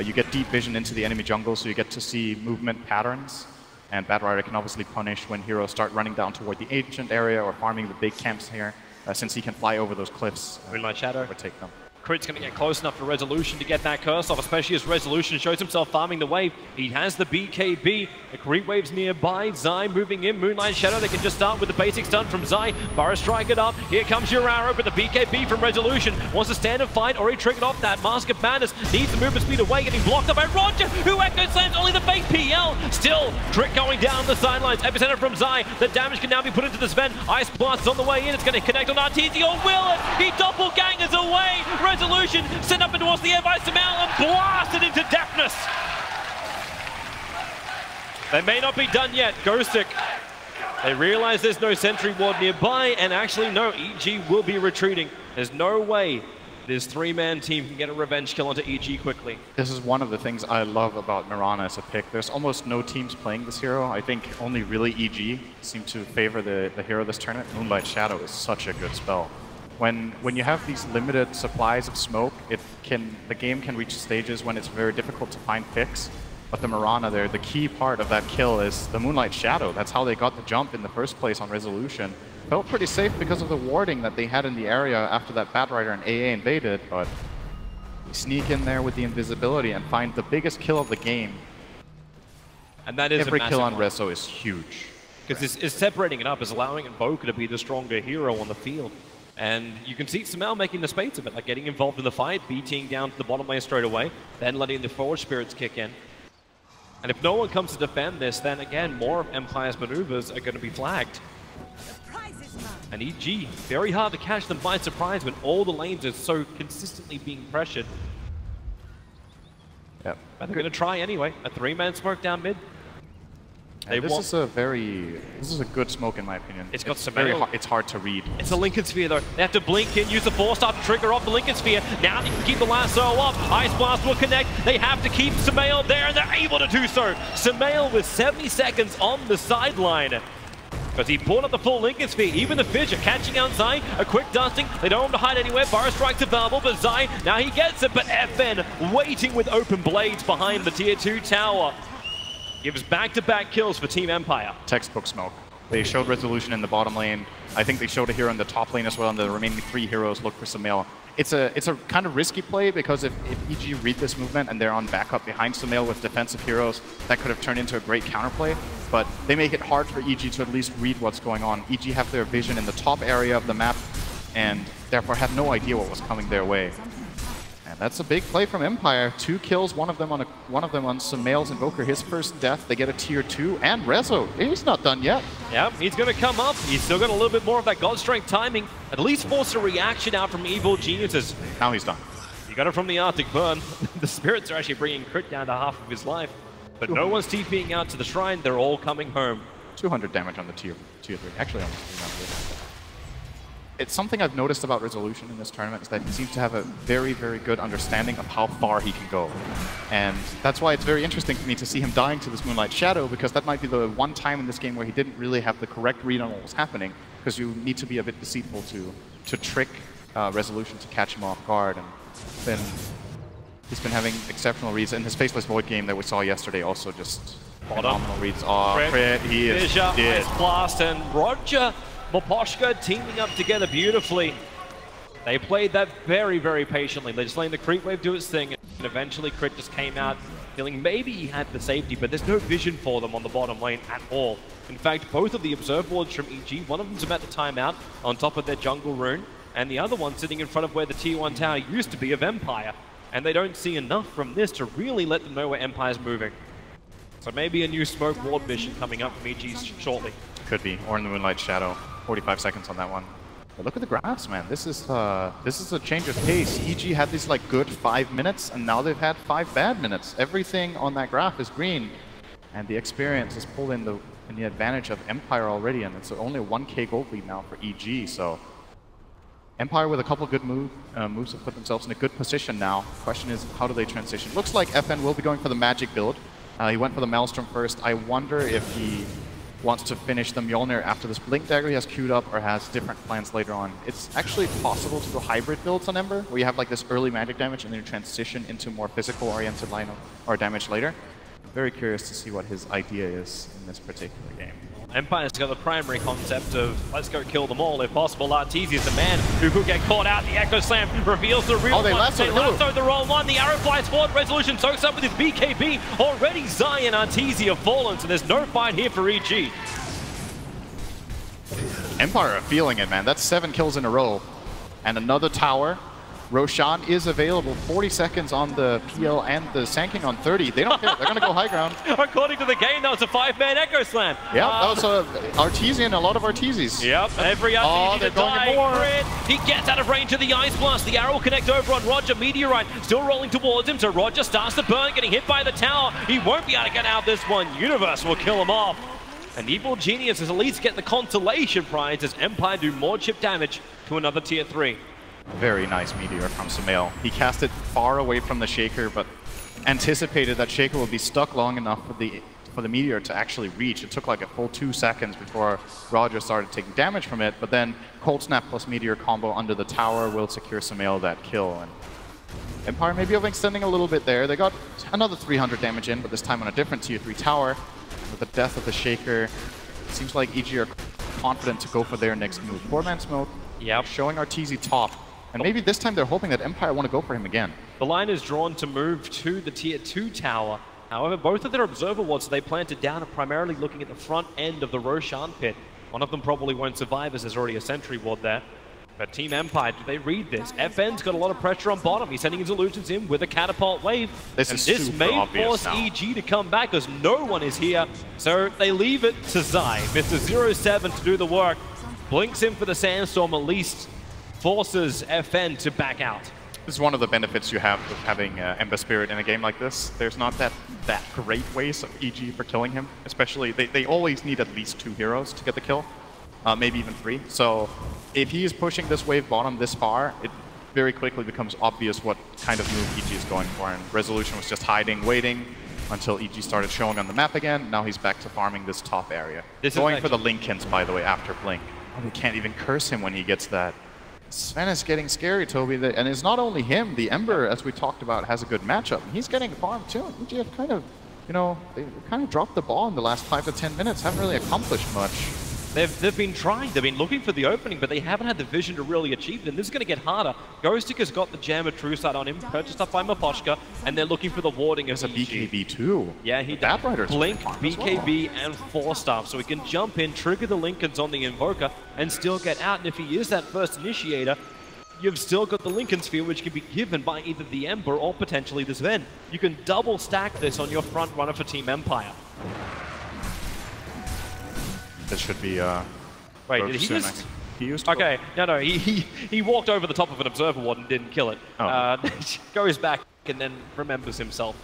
You get deep vision into the enemy jungle, so you get to see movement patterns. And Batrider can obviously punish when heroes start running down toward the ancient area or farming the big camps here, since he can fly over those cliffs. Moonlight Shadow. Overtake them. Crit's going to get close enough for Resolution to get that curse off, especially as Resolution shows himself farming the wave. He has the BKB. The creep wave's nearby. Zai moving in. Moonlight Shadow. They can just start with the basic stun from Zai. Burrow strike it up. Here comes your arrow, but the BKB from Resolution wants to stand and fight. Already triggered off that. Mask of Madness needs the movement speed away, getting blocked up by Roger, who echo slams only the fake PL. Still, Trick going down the sidelines. Epicenter from Zai. The damage can now be put into the Sven. Ice Blast is on the way in. It's going to connect on Arteezy. Or will it? He doppelgangers away. Resolution sent up and towards the air by Samael and blasted into deafness. They may not be done yet. Ghostic. They realize there's no sentry ward nearby, and actually no, EG will be retreating. There's no way this three-man team can get a revenge kill onto EG quickly. This is one of the things I love about Mirana as a pick. There's almost no teams playing this hero. I think only really EG seem to favor the hero this tournament. Moonlight Shadow is such a good spell. When you have these limited supplies of smoke, the game can reach stages when it's very difficult to find picks. But the Mirana there, the key part of that kill is the Moonlight Shadow. That's how they got the jump in the first place on Resolution. Felt pretty safe because of the warding that they had in the area after that Bad Rider and AA invaded, but you sneak in there with the invisibility and find the biggest kill of the game. And that is every kill on Rezo is huge. Because it's separating it up, is allowing Invoker to be the stronger hero on the field. And you can see Samel making the spades of it, like getting involved in the fight, BTing down to the bottom lane straight away, then letting the forward spirits kick in. And if no one comes to defend this, then again, more of Empire's maneuvers are going to be flagged. And EG, very hard to catch them by surprise when all the lanes are so consistently being pressured. Yep. But they're going to try anyway. A three-man smoke down mid. This is a good smoke in my opinion. It's got it's hard to read. It's a Lincoln Sphere though. They have to blink in, use the Force Star to trigger off the Lincoln Sphere. Now they can keep the lasso up. Ice Blast will connect. They have to keep Samael there, and they're able to do so. Samael with 70 seconds on the sideline. Because he pulled up the full Lincoln Sphere. Even the Fish are catching out Zai. A quick dusting. They don't want to hide anywhere. Burrow Strike's available, but Zai, now he gets it. But FN waiting with open blades behind the tier 2 tower. Gives back-to-back kills for Team Empire. Textbook smoke. They showed Resolution in the bottom lane. I think they showed a hero in the top lane as well, and the remaining 3 heroes look for Samael. It's a kind of risky play, because if EG read this movement and they're on backup behind Samael with defensive heroes, that could have turned into a great counterplay. But they make it hard for EG to at least read what's going on. EG have their vision in the top area of the map, and therefore have no idea what was coming their way. And that's a big play from Empire. 2 kills, one of them on Samael's Invoker, his first death. They get a tier 2, and Rezo, he's not done yet. Yeah, he's going to come up. He's still got a little bit more of that God Strength timing. At least force a reaction out from Evil Geniuses. Now he's done. He got it from the Arctic Burn. The spirits are actually bringing crit down to half of his life. But no one's TPing out to the shrine. They're all coming home. 200 damage on the tier 3. Actually, almost 300. It's something I've noticed about Resolution in this tournament, is that he seems to have a very, very good understanding of how far he can go. And that's why it's very interesting for me to see him dying to this Moonlight Shadow, because that might be the one time in this game where he didn't really have the correct read on what was happening, because you need to be a bit deceitful to trick Resolution to catch him off guard. And then he's been having exceptional reads. In his Faceless Void game that we saw yesterday, also just phenomenal reads. Oh, crit, he is dead. Ice Blast, and Roger Moposhka teaming up together beautifully. They played that very, very patiently. They're just letting the creep wave do its thing, and eventually Crit just came out feeling maybe he had the safety, but there's no vision for them on the bottom lane at all. In fact, both of the observe wards from EG, one of them's about to time out on top of their jungle rune, and the other one sitting in front of where the tier 1 tower used to be of Empire. And they don't see enough from this to really let them know where Empire's moving. So maybe a new smoke ward mission coming up from EG shortly. Could be, or in the Moonlight Shadow. 45 seconds on that one. But look at the graphs, man. This is a change of pace. EG had these like good 5 minutes, and now they've had 5 bad minutes. Everything on that graph is green, and the experience is pulled in the advantage of Empire already, and it's only a 1k gold lead now for EG. So Empire with a couple good moves have put themselves in a good position now. Question is, how do they transition? Looks like FN will be going for the magic build. He went for the Maelstrom first. I wonder if he wants to finish the Mjolnir after this Blink Dagger he has queued up, or has different plans later on. It's actually possible to do hybrid builds on Ember, where you have like this early magic damage and then you transition into more physical oriented line or damage later. I'm very curious to see what his idea is in this particular game. Empire's got the primary concept of let's go kill them all if possible. Arteezy is the man who could get caught out. The Echo Slam reveals the real one. They lasso the wrong one. The arrow flies forward. Resolution soaks up with his BKB. Already Zai and Arteezy have fallen, so there's no fight here for EG. Empire are feeling it, man. That's 7 kills in a row. And another tower Roshan is available. 40 seconds on the PL and the Sanking on 30. They don't care. They're going to go high ground. According to the game, that was a 5-man Echo Slam. Yeah, that was a Artesian, a lot of Artesies. Yep, every Artesian they're to going die. more. He gets out of range of the Ice Blast. The arrow will connect over on Roger. Meteorite still rolling towards him, so Roger starts to burn, getting hit by the tower. He won't be able to get out of this one. Universe will kill him off. And Evil Genius is at least get the consolation prize as Empire do more chip damage to another tier 3. Very nice Meteor from Sumail. He cast it far away from the Shaker, but anticipated that Shaker will be stuck long enough for the Meteor to actually reach. It took like a full 2 seconds before Roger started taking damage from it, but then Cold Snap plus Meteor combo under the tower will secure Sumail that kill. And Empire may be overextending a little bit there. They got another 300 damage in, but this time on a different tier 3 tower. With the death of the Shaker, it seems like EG are confident to go for their next move. 4-man smoke, showing Arteezy top. And maybe this time they're hoping that Empire want to go for him again. The line is drawn to move to the tier 2 tower. However, both of their observer wards they planted down are primarily looking at the front end of the Roshan pit. One of them probably won't survive as there's already a sentry ward there. But Team Empire, do they read this? FN's got a lot of pressure on bottom. He's sending his illusions in with a catapult wave. This may force EG to come back as no one is here. So they leave it to Zai. Mr. 07 to do the work. Blinks in for the Sandstorm, at least forces FN to back out. This is one of the benefits you have with having Ember Spirit in a game like this. There's not that great ways of EG for killing him. Especially, they always need at least 2 heroes to get the kill. Maybe even 3. So if he is pushing this wave bottom this far, it very quickly becomes obvious what kind of move EG is going for. And Resolution was just hiding, waiting until EG started showing on the map again. Now he's back to farming this top area. Going for the Linkens, by the way, after Blink. Oh, they can't even curse him when he gets that. Sven is getting scary, Toby. And it's not only him. The Ember, as we talked about, has a good matchup. He's getting farmed too. EG have kind of, they kind of dropped the ball in the last 5 to 10 minutes. Haven't really accomplished much. They've been trying, they've been looking for the opening, but they haven't had the vision to really achieve it, and this is going to get harder. Ghostic has got the Jammer True Sight on him, purchased up by Maposhka, and they're looking for the warding of EG. There's a BKB too. Yeah, he does. Blink, BKB, and 4-star, so he can jump in, trigger the Linkens on the Invoker, and still get out, and if he is that first initiator, you've still got the Linken Sphere, which can be given by either the Ember or potentially the Sven. You can double stack this on your front runner for Team Empire. This should be wait, did he just... He used okay, no, he walked over the top of an observer ward and didn't kill it. Oh. Goes back and then remembers himself.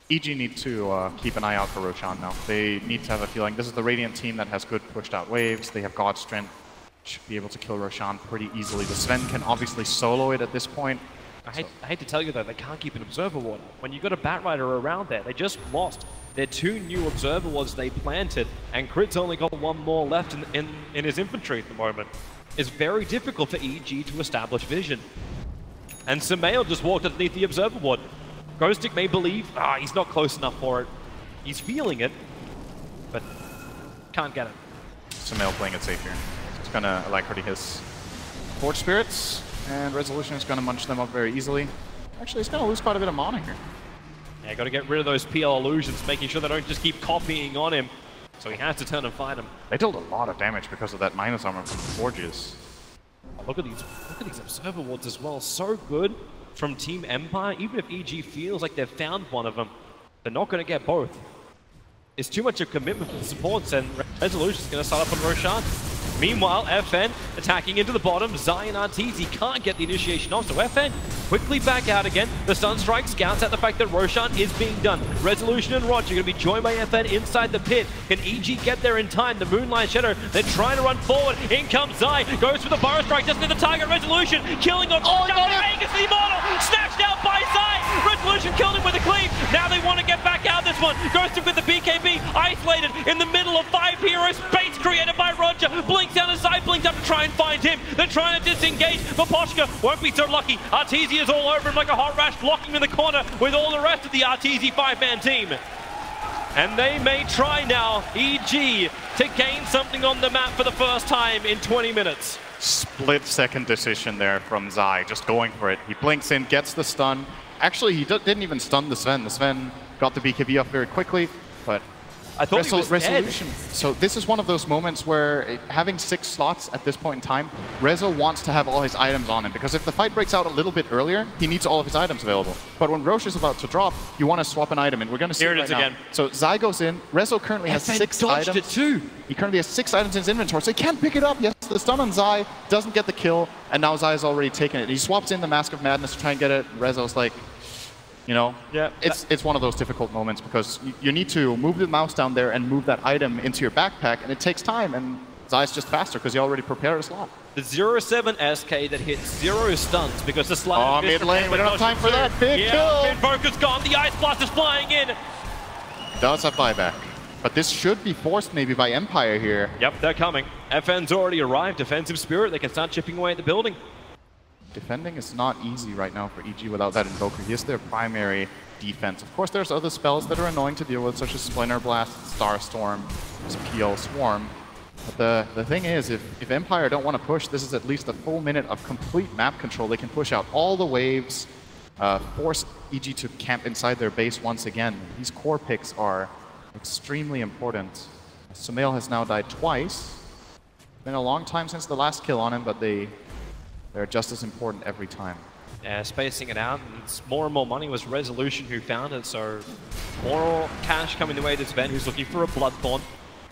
EG need to keep an eye out for Roshan now. They need to have a feeling. This is the Radiant team that has good pushed out waves. They have God Strength. Should be able to kill Roshan pretty easily. The Sven can obviously solo it at this point. I hate to tell you though, they can't keep an observer ward. When you've got a Batrider around there, they just lost their 2 new observer wards they planted, and Crit's only got 1 more left in his infantry at the moment. It's very difficult for EG to establish vision. And Sumail just walked underneath the observer ward. Ghostic may believe, he's not close enough for it. He's feeling it, but can't get it. Sumail playing it safe here. He's gonna Alacrity his Forge Spirits, and Resolution is gonna munch them up very easily. Actually, he's gonna lose quite a bit of mana here. Yeah, got to get rid of those PL illusions, making sure they don't just keep copying on him. So he has to turn and fight him. They dealt a lot of damage because of that minus armor from the Forges. Look at these observer wards as well. So good from Team Empire. Even if EG feels like they've found one of them, they're not going to get both. It's too much of commitment for the supports, and Resolution's going to start up on Roshan. Meanwhile, FN attacking into the bottom. Zai and Arteezy can't get the initiation off, so FN quickly back out again. The Sunstrike scouts out the fact that Roshan is being done. Resolution and Roger are going to be joined by FN inside the pit. Can EG get there in time? The Moonlight Shadow, they're trying to run forward. In comes Zai, goes for the Burrow Strike, just near the target. Resolution killing on Vegas the Immortal, snatched out by Zai. Resolution killed him with a cleave. Now they want to get back out this one. Goes to with the BKB, isolated in the middle of 5 heroes. Space created by Roger. Blinks down his side, blinks up to try and find him. They're trying to disengage, but Poshka won't be so lucky. Arteezy is all over him like a hot rash, blocking him in the corner with all the rest of the Arteezy 5-man team. And they may try now, EG, to gain something on the map for the first time in 20 minutes. Split-second decision there from Zai, just going for it. He blinks in, gets the stun. Actually, he didn't even stun the Sven. The Sven got the BKB up very quickly, but I thought he was Resolution. dead. So this is one of those moments where having 6 slots at this point in time, Rezo wants to have all his items on him, because if the fight breaks out a little bit earlier, he needs all of his items available. But when Roche is about to drop, you want to swap an item, and we're going to see Here it it right is now. again. So Zai goes in. Rezo currently has 6 dodged items. it too. He currently has 6 items in his inventory, so he can't pick it up. Yes, the stun on Zai doesn't get the kill, and now Zai has already taken it. He swaps in the Mask of Madness to try and get it. Rezo's like, you know, Yeah, it's one of those difficult moments because you need to move the mouse down there and move that item into your backpack, and it takes time, and Zai's just faster because he already prepared a slot. The 0-7 SK that hits 0 stuns because the slide. Oh, mid lane, we don't have time for that. Big kill! Mid-Focus gone, the Ice Blast is flying in. Does have buyback. But this should be forced maybe by Empire here. Yep, they're coming. FN's already arrived. Defensive Spirit, they can start chipping away at the building. Defending is not easy right now for EG without that Invoker. He is their primary defense. Of course, there's other spells that are annoying to deal with, such as Splinter Blast, Starstorm, PL Swarm. But the thing is, if Empire don't want to push, this is at least a full minute of complete map control. They can push out all the waves, force EG to camp inside their base once again. These core picks are extremely important. Sumail has now died twice. It's been a long time since the last kill on him, but they're just as important every time. Yeah, spacing it out, and it's more and more money. Was Resolution who found it, so more cash coming the way to Sven, who's looking for a Bloodthorn.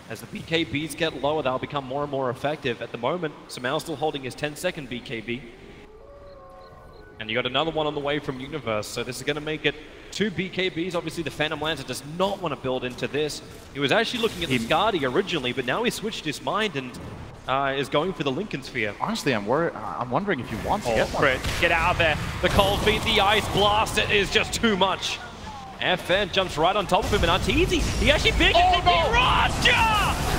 As the BKBs get lower, they'll become more and more effective. At the moment, Sumail still holding his 10-second BKB. And you got another one on the way from Universe, so this is going to make it 2 BKBs. Obviously, the Phantom Lancer does not want to build into this. He was actually looking at the Skadi originally, but now he switched his mind and is going for the Lincoln Sphere. Honestly, I'm wondering if you want to get one. Crit, get out of there. The cold feet, the Ice Blast, it is just too much. FN jumps right on top of him, and Arteezy, he actually big it. Roger!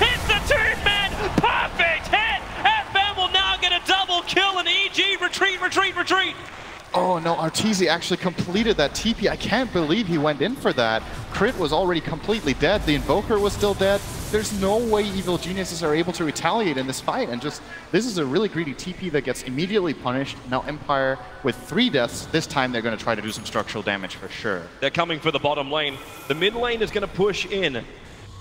Hits the 2-man! Perfect hit! FN will now get a double kill, and EG retreat, retreat, retreat! Oh no, Arteezy actually completed that TP. I can't believe he went in for that. Crit was already completely dead. The Invoker was still dead. There's no way Evil Geniuses are able to retaliate in this fight. And just, this is a really greedy TP that gets immediately punished. Now Empire with 3 deaths. This time they're going to try to do some structural damage for sure. They're coming for the bottom lane. The mid lane is going to push in.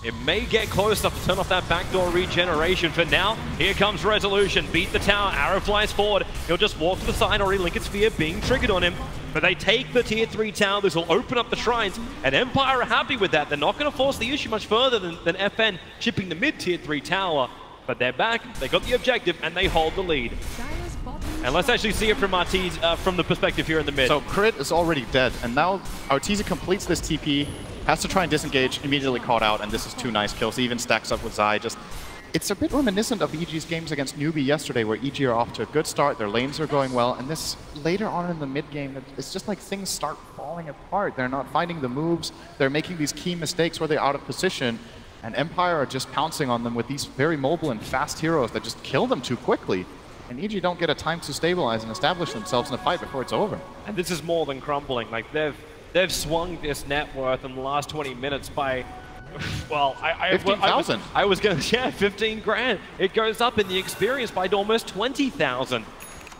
It may get close enough to turn off that backdoor regeneration. For now, here comes Resolution. Beat the tower. Arrow flies forward. He'll just walk to the side. Already Lincoln Sphere being triggered on him. But they take the tier 3 tower. This will open up the shrines. And Empire are happy with that. They're not going to force the issue much further than FN chipping the mid tier 3 tower. But they're back. They got the objective and they hold the lead. And let's actually see it from Arteezy, from the perspective here in the mid. So Crit is already dead. And now Arteezy completes this TP. Has to try and disengage, immediately caught out, and this is 2 nice kills. He even stacks up with Zai. Just, it's a bit reminiscent of EG's games against NewBee yesterday, where EG are off to a good start, their lanes are going well, and this later on in the mid game, it's just like things start falling apart. They're not finding the moves, they're making these key mistakes where they're out of position, and Empire are just pouncing on them with these very mobile and fast heroes that just kill them too quickly. And EG don't get a time to stabilize and establish themselves in a fight before it's over. And this is more than crumbling. Like, they've swung this net worth in the last 20 minutes by, well, 15,000. I was going to, yeah, 15 grand. It goes up in the experience by almost 20,000.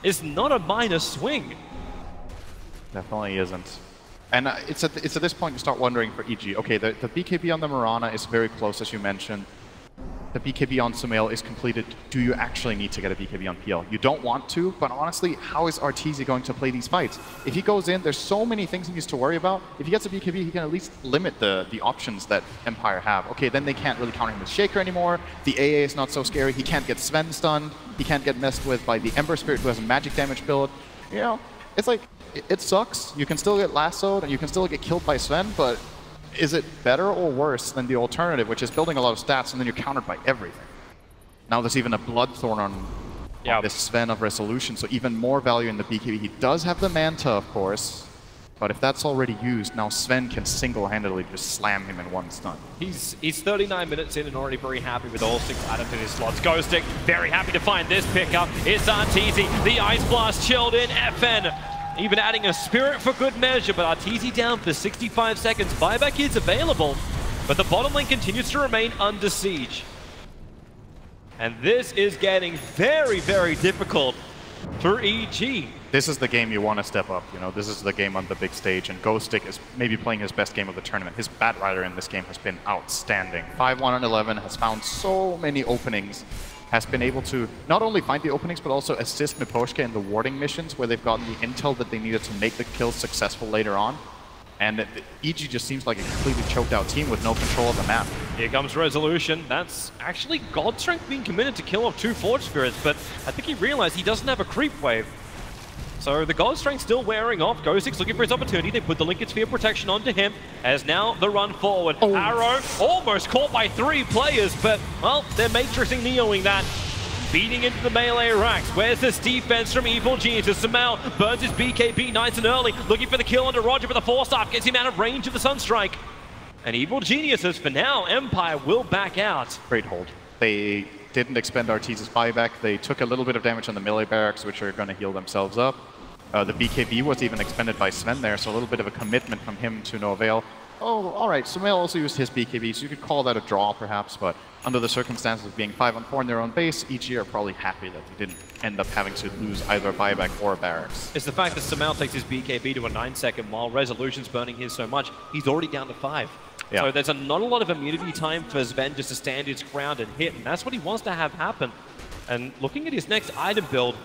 It's not a minor swing. Definitely isn't. And it's at this point you start wondering for EG. Okay, the BKB on the Mirana is very close, as you mentioned. The BKB on Sumail is completed. Do you actually need to get a BKB on PL? You don't want to, but honestly, how is Arteezy going to play these fights? If he goes in, there's so many things he needs to worry about. If he gets a BKB, he can at least limit the options that Empire have. Okay, then they can't really counter him with Shaker anymore. The AA is not so scary. He can't get Sven stunned. He can't get messed with by the Ember Spirit, who has a magic damage build. You know, it's like, it sucks. You can still get lassoed, and you can still get killed by Sven, but is it better or worse than the alternative, which is building a lot of stats and then you're countered by everything? Now there's even a Bloodthorn on this Sven of Resolution, so even more value in the BKB. He does have the Manta, of course, but if that's already used, now Sven can single-handedly just slam him in one stun. He's 39 minutes in and already very happy with all 6 items in his slots. Ghostic, very happy to find this pickup. It's Arteezy, the Ice Blast chilled in, FN. Even adding a Spirit for good measure, but Arteezy down for 65 seconds. Buyback is available, but the bottom lane continues to remain under siege. And this is getting very, very difficult for EG. this is the game you want to step up. You know, this is the game on the big stage, and Ghostic is maybe playing his best game of the tournament. His Bat Rider in this game has been outstanding. 5-1 on 11, has found so many openings, has been able to not only find the openings, but also assist Miposhka in the warding missions where they've gotten the intel that they needed to make the kills successful later on. And EG just seems like a completely choked out team with no control of the map. Here comes Resolution. That's actually Godstrength being committed to kill off 2 Forge Spirits, but I think he realized he doesn't have a creep wave. So the Godstrength still wearing off. Ghostic's looking for his opportunity. They put the Linked Sphere protection onto him as now the run forward. Oh. Arrow almost caught by 3 players, but, well, they're matrixing Neoing that. Beating into the melee racks. Where's this defense from Evil Geniuses? Samel burns his BKB nice and early, looking for the kill onto Roger, but the force-up gets him out of range of the Sunstrike. And Evil Geniuses, for now, Empire will back out. Great hold. They didn't expend Arteeza's buyback. They took a little bit of damage on the melee barracks, which are going to heal themselves up. The BKB was even expended by Sven there, so a little bit of a commitment from him to no avail. Oh, all right, Samel also used his BKB, so you could call that a draw perhaps, but under the circumstances of being 5-on-4 in their own base, EG are probably happy that they didn't end up having to lose either a buyback or a barracks. It's the fact that Samel takes his BKB to a 9-second while Resolution's burning his so much, he's already down to 5. Yeah. So there's not a lot of immunity time for Sven just to stand his ground and hit, and that's what he wants to have happen. And looking at his next item build,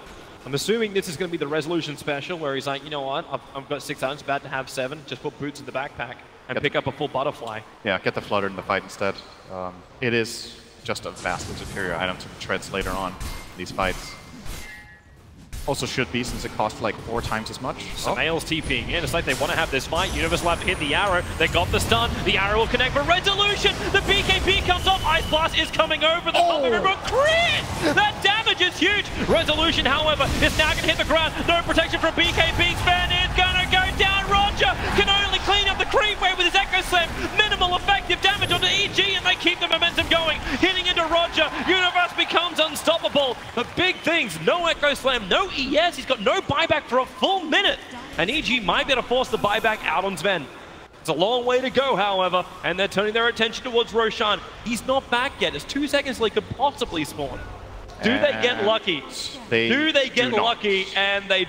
I'm assuming this is going to be the Resolution special, where he's like, you know what, I've got 6 items, about to have 7, just put boots in the backpack and pick up a full butterfly. Yeah, get the Flutter in the fight instead. It is just a vastly superior item to the Treads later on in these fights. Also should be, since it costs like 4 times as much. Samael's TPing in. It's like they want to have this fight. Universe will have to hit the arrow. They got the stun. The arrow will connect for Resolution. The BKB comes off. Ice Blast is coming over. The river crit! That damage is huge. Resolution, however, is now going to hit the ground. No protection from BKB. Sven is going to go down. Roger can only clean up the creep wave with his Echo Slam. Minimal effective damage onto EG, and they keep the momentum going. Hitting into Roger. Universe becomes unstoppable. The big things, no Echo Slam, no ES, he's got no buyback for a full minute. And EG might be able to force the buyback out on Sven. It's a long way to go, however, and they're turning their attention towards Roshan. He's not back yet. It's 2 seconds till he could possibly spawn. Do they get lucky? Do they get lucky? And they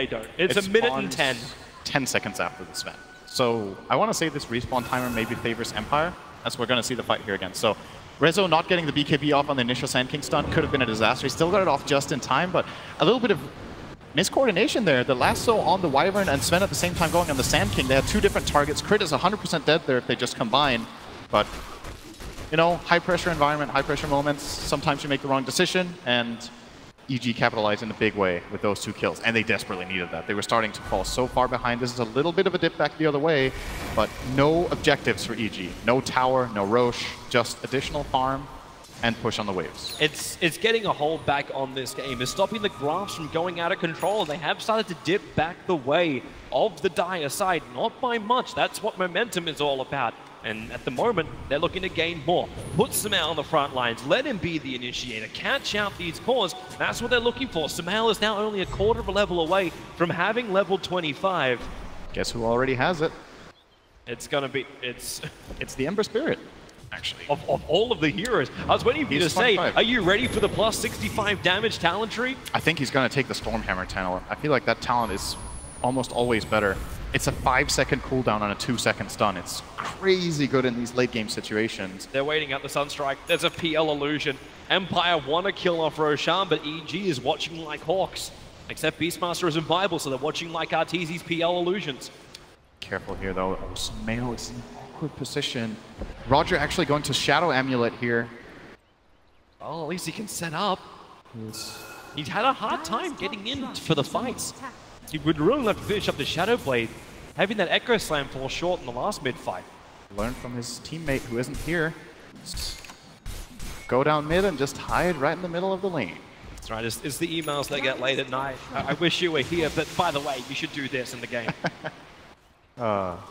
don't. It's a minute and 10. 10 seconds after the Sven. So I want to say this respawn timer maybe favors Empire, as we're going to see the fight here again. So Rezo not getting the BKB off on the initial Sand King stun could have been a disaster. He still got it off just in time, but a little bit of miscoordination there. The lasso on the Wyvern and Sven at the same time going on the Sand King. They had 2 different targets. Crit is 100% dead there if they just combine, but you know, high pressure environment, high pressure moments, sometimes you make the wrong decision, and EG capitalized in a big way with those 2 kills, and they desperately needed that. They were starting to fall so far behind. This is a little bit of a dip back the other way, but no objectives for EG. No tower, no Roche, just additional farm and push on the waves. It's getting a hold back on this game. It's stopping the graphs from going out of control. They have started to dip back the way of the dire side, not by much. That's what momentum is all about. And at the moment, they're looking to gain more. Put Samel on the front lines. Let him be the initiator. Catch out these cores. That's what they're looking for. Samel is now only a quarter of a level away from having level 25. Guess who already has it? It's going to be... It's the Ember Spirit, actually. Of all of the heroes. I was waiting for you to say, are you ready for the plus 65 damage talent tree? I think he's going to take the Stormhammer talent. I feel like that talent is almost always better. It's a 5-second cooldown on a 2-second stun. It's crazy good in these late game situations. They're waiting out the Sunstrike. There's a PL illusion. Empire want to kill off Roshan, but EG is watching like hawks. Except Beastmaster is in Bible, so they're watching like Arteeza's PL illusions. Careful here though. Oh, Smail is in an awkward position. Roger actually going to Shadow Amulet here. Well, at least he can set up. He's had a hard time getting in for the fights. He would really have to finish up the Shadow Blade. Having that Echo Slam fall short in the last mid-fight. Learn from his teammate who isn't here. Just go down mid and just hide right in the middle of the lane. That's right, it's the emails they get late at night. I wish you were here, but by the way, you should do this in the game.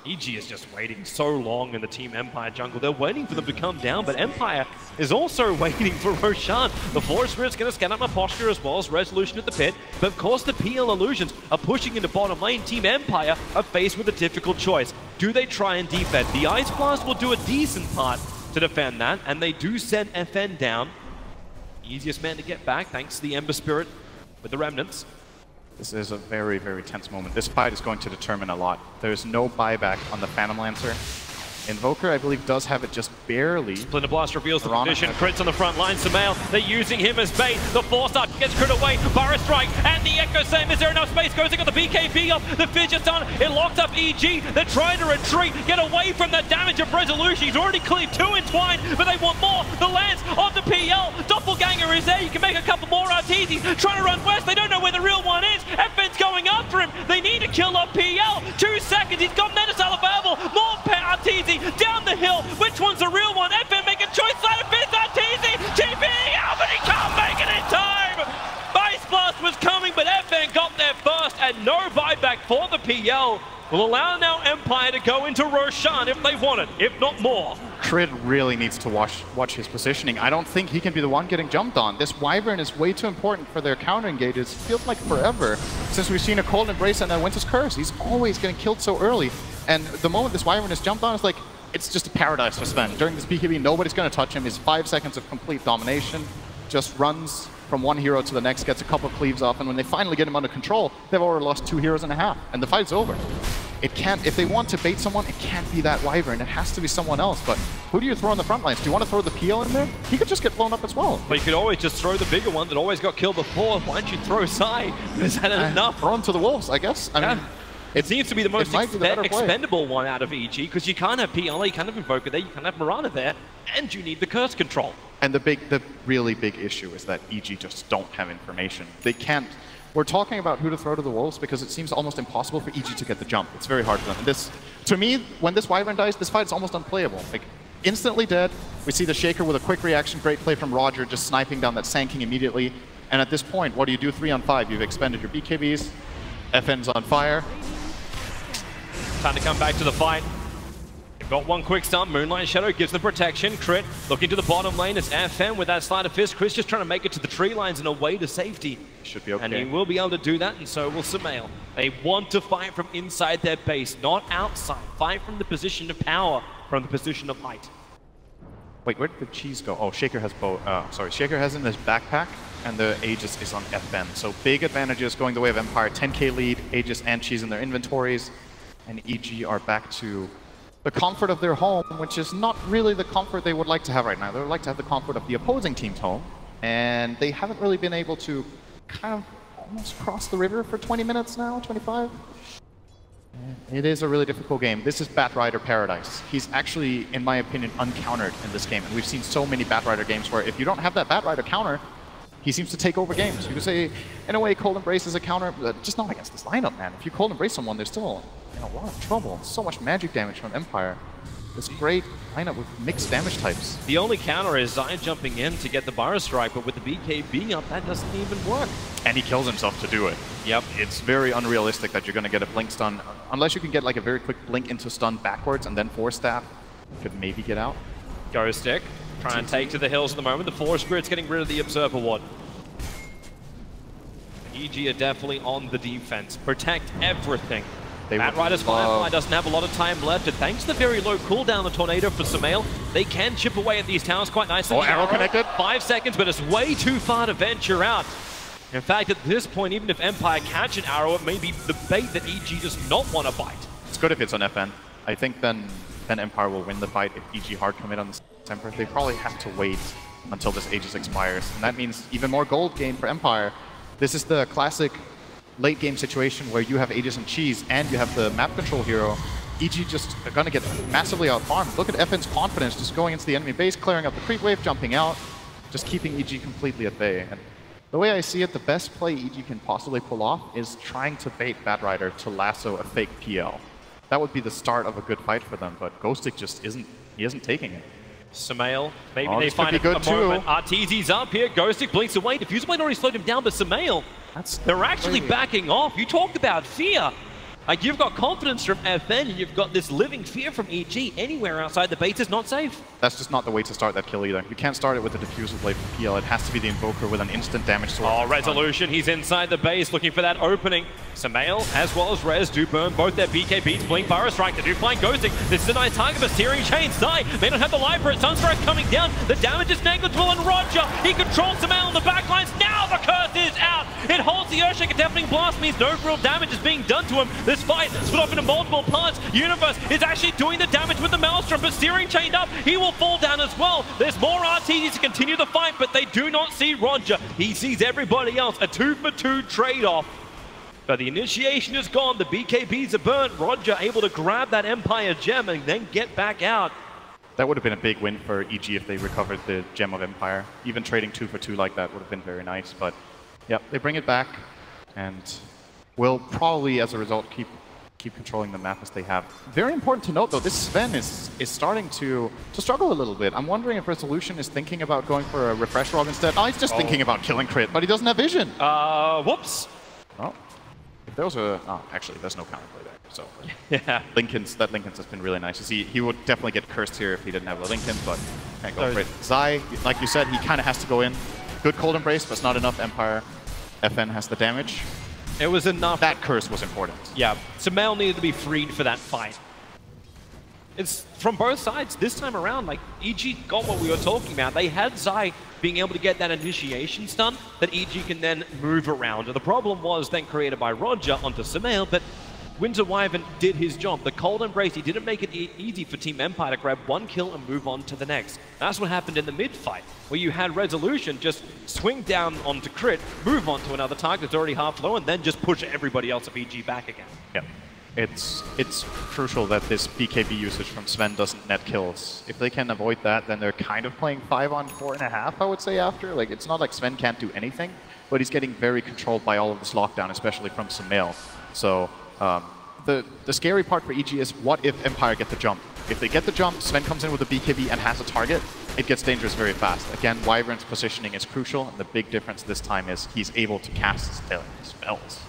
EG is just waiting so long in the Team Empire jungle. They're waiting for them to come down, but Empire is also waiting for Roshan. The Force Spirit's going to scan up my posture as well as Resolution at the pit. But of course, the PL Illusions are pushing into bottom lane. Team Empire are faced with a difficult choice. Do they try and defend? The Ice Blast will do a decent part to defend that, and they do send FN down. Easiest man to get back, thanks to the Ember Spirit with the Remnants. This is a very, very tense moment. This fight is going to determine a lot. There's no buyback on the Phantom Lancer. Invoker, I believe, does have it just barely. Splinter Blast reveals the position. Crits on the front line. Sumail, they're using him as bait. The 4-star gets crit away. Burrow Strike and the Echo Same. Is there enough space? Goes got the BKB up. The Fizz just done. It locked up EG. They're trying to retreat. Get away from the damage of Resolution. He's already cleared 2 entwined, but they want more. The lance of the PL. Doppelganger is there. You can make a couple more RTZs. Trying to run west. They don't know where the real one is. FN's going after him. They need to kill off PL. 2 seconds. He's got Metasal available. More RTZ. Down the hill, which one's the real one? FN make a choice, side of Fizz, RTZ, TP out, but he can't make it in time! Ice Blast was coming, but FN got there first, and no buyback for the PL. Will allow now Empire to go into Roshan if they want it, if not more. Crit really needs to watch his positioning. I don't think he can be the one getting jumped on. This Wyvern is way too important for their counter engages. It feels like forever since we've seen a Cold Embrace and a Winter's Curse. He's always getting killed so early. And the moment this Wyvern is jumped on, it's like, it's just a paradise for Sven. During this BKB, nobody's going to touch him. His 5 seconds of complete domination, just runs from one hero to the next, gets a couple of cleaves off, and when they finally get him under control, they've already lost 2 heroes and a half, and the fight's over. It can't, if they want to bait someone, it can't be that Wyvern. It has to be someone else. But who do you throw on the front lines? Do you want to throw the PL in there? He could just get blown up as well. But you could always just throw the bigger one that always got killed before. Why don't you throw Sai? Is that enough? Throw him to the wolves, I guess. I mean, it seems to be the most expendable one out of EG, because you can't have PL, you can't have Invoker there, you can't have Mirana there, and you need the curse control. And the really big issue is that EG just don't have information. They can't. We're talking about who to throw to the wolves because it seems almost impossible for EG to get the jump. It's very hard for them. And this, to me, when this Wyvern dies, this fight is almost unplayable. Like, instantly dead. We see the Shaker with a quick reaction, great play from Roger, just sniping down that Sand King immediately. And at this point, what do you do 3 on 5? You've expended your BKBs, FN's on fire. Time to come back to the fight. They've got one quick stun. Moonlight Shadow gives them protection. Crit looking to the bottom lane. It's FN with that Sleight of Fist. Chris just trying to make it to the tree lines and away to safety. Should be okay. And he will be able to do that, and so will Sumail. They want to fight from inside their base, not outside. Fight from the position of power, from the position of height. Wait, where did the cheese go? Oh, Shaker has Shaker has in his backpack, and the Aegis is on FN. So big advantages going the way of Empire. 10k lead, Aegis and cheese in their inventories. And EG are back to the comfort of their home, which is not really the comfort they would like to have right now. They would like to have the comfort of the opposing team's home. And they haven't really been able to kind of almost cross the river for 20 minutes now, 25. It is a really difficult game. This is Batrider paradise. He's actually, in my opinion, uncountered in this game. And we've seen so many Batrider games where if you don't have that Batrider counter, he seems to take over games. You could say, in a way, Cold Embrace is a counter, but just not against this lineup, man. If you Cold Embrace someone, they're still in a lot of trouble. So much magic damage from Empire. This great lineup with mixed damage types. The only counter is Zion jumping in to get the Burrow Strike, but with the BKB up, that doesn't even work. And he kills himself to do it. Yep. It's very unrealistic that you're going to get a blink stun, unless you can get like a very quick blink into stun backwards and then Force Staff could maybe get out. Ghost Stick, trying to take to the hills at the moment. The Forest Spirit's getting rid of the Observer Ward. EG are definitely on the defense. Protect everything. Batrider's Firefly doesn't have a lot of time left, and thanks to the very low cooldown of Tornado for Sumail, they can chip away at these towers quite nicely. Oh, arrow connected. 5 seconds, but it's way too far to venture out. In fact, at this point, even if Empire catch an arrow, it may be the bait that EG does not want to bite. It's good if it's on FN. I think then Empire will win the fight if EG hard commit on the Temper. They probably have to wait until this Aegis expires, and that means even more gold gain for Empire. This is the classic late game situation where you have Aegis and cheese and you have the map control hero. EG just are going to get massively out-farmed. Look at FN's confidence just going into the enemy base, clearing up the creep wave, jumping out, just keeping EG completely at bay. And the way I see it, the best play EG can possibly pull off is trying to bait Batrider to lasso a fake PL. That would be the start of a good fight for them, but Ghostic just isn't taking it. Sumail, maybe they find a moment. RTZ's up here, Ghostic blinks away. Diffuser Blade already slowed him down, but Sumail, they're actually backing off. You talked about fear. Like, you've got confidence from FN, and you've got this living fear from EG. Anywhere outside the base is not safe. That's just not the way to start that kill either. You can't start it with the diffusal blade from PL. It has to be the Invoker with an instant damage sword. Oh, Resolution, he's inside the base looking for that opening. Samael, as well as Rez, do burn both their BKBs, Blink Fire Strike. They do find Ghosting. This is a nice target for Searing Chain. Zai may not have the life for it. Sunstrike coming down. The damage is negligible, and Roger, he controls Samael on the backlines. Now the curse is out. It holds the Earthshaker. Deafening Blast means no real damage is being done to him. This fight split off into multiple parts. Universe is actually doing the damage with the Maelstrom, but Searing chained up. He will fall down as well. There's more RTDs to continue the fight, but they do not see Roger. He sees everybody else. A 2-for-2 trade-off. But the initiation is gone. The BKBs are burnt. Roger able to grab that Empire gem and then get back out. That would have been a big win for EG if they recovered the Gem of Empire. Even trading 2-for-2 like that would have been very nice. But yeah, they bring it back, and will probably, as a result, keep controlling the map as they have. Very important to note, though, this Sven is starting to struggle a little bit. I'm wondering if Resolution is thinking about going for a Refresh Rob instead. Oh, he's just thinking about killing Crit, but he doesn't have vision. Whoops. Oh, if there was a... Oh, actually, there's no counterplay there. So yeah, that Linken's has been really nice to see. He would definitely get cursed here if he didn't have the Linken, but can't go for it. Zai, like you said, he kind of has to go in. Good Cold Embrace, but it's not enough. Empire, FN has the damage. It was enough. That curse was important. Yeah, Samael needed to be freed for that fight. It's from both sides this time around. Like, EG got what we were talking about. They had Zai being able to get that initiation stun that EG can then move around. And the problem was then created by Roger onto Samael, but Winter Wyvern did his job. The Cold Embrace, he didn't make it easy for Team Empire to grab one kill and move on to the next. That's what happened in the mid-fight, where you had Resolution just swing down onto Crit, move on to another target that's already half low, and then just push everybody else of EG back again. Yeah. It's crucial that this BKB usage from Sven doesn't net kills. If they can avoid that, then they're kind of playing 5 on 4.5, I would say, after. Like, it's not like Sven can't do anything, but he's getting very controlled by all of this lockdown, especially from Samael. So the scary part for EG is, what if Empire get the jump? If they get the jump, Sven comes in with a BKB and has a target, it gets dangerous very fast. Again, Wyvern's positioning is crucial, and the big difference this time is he's able to cast spells.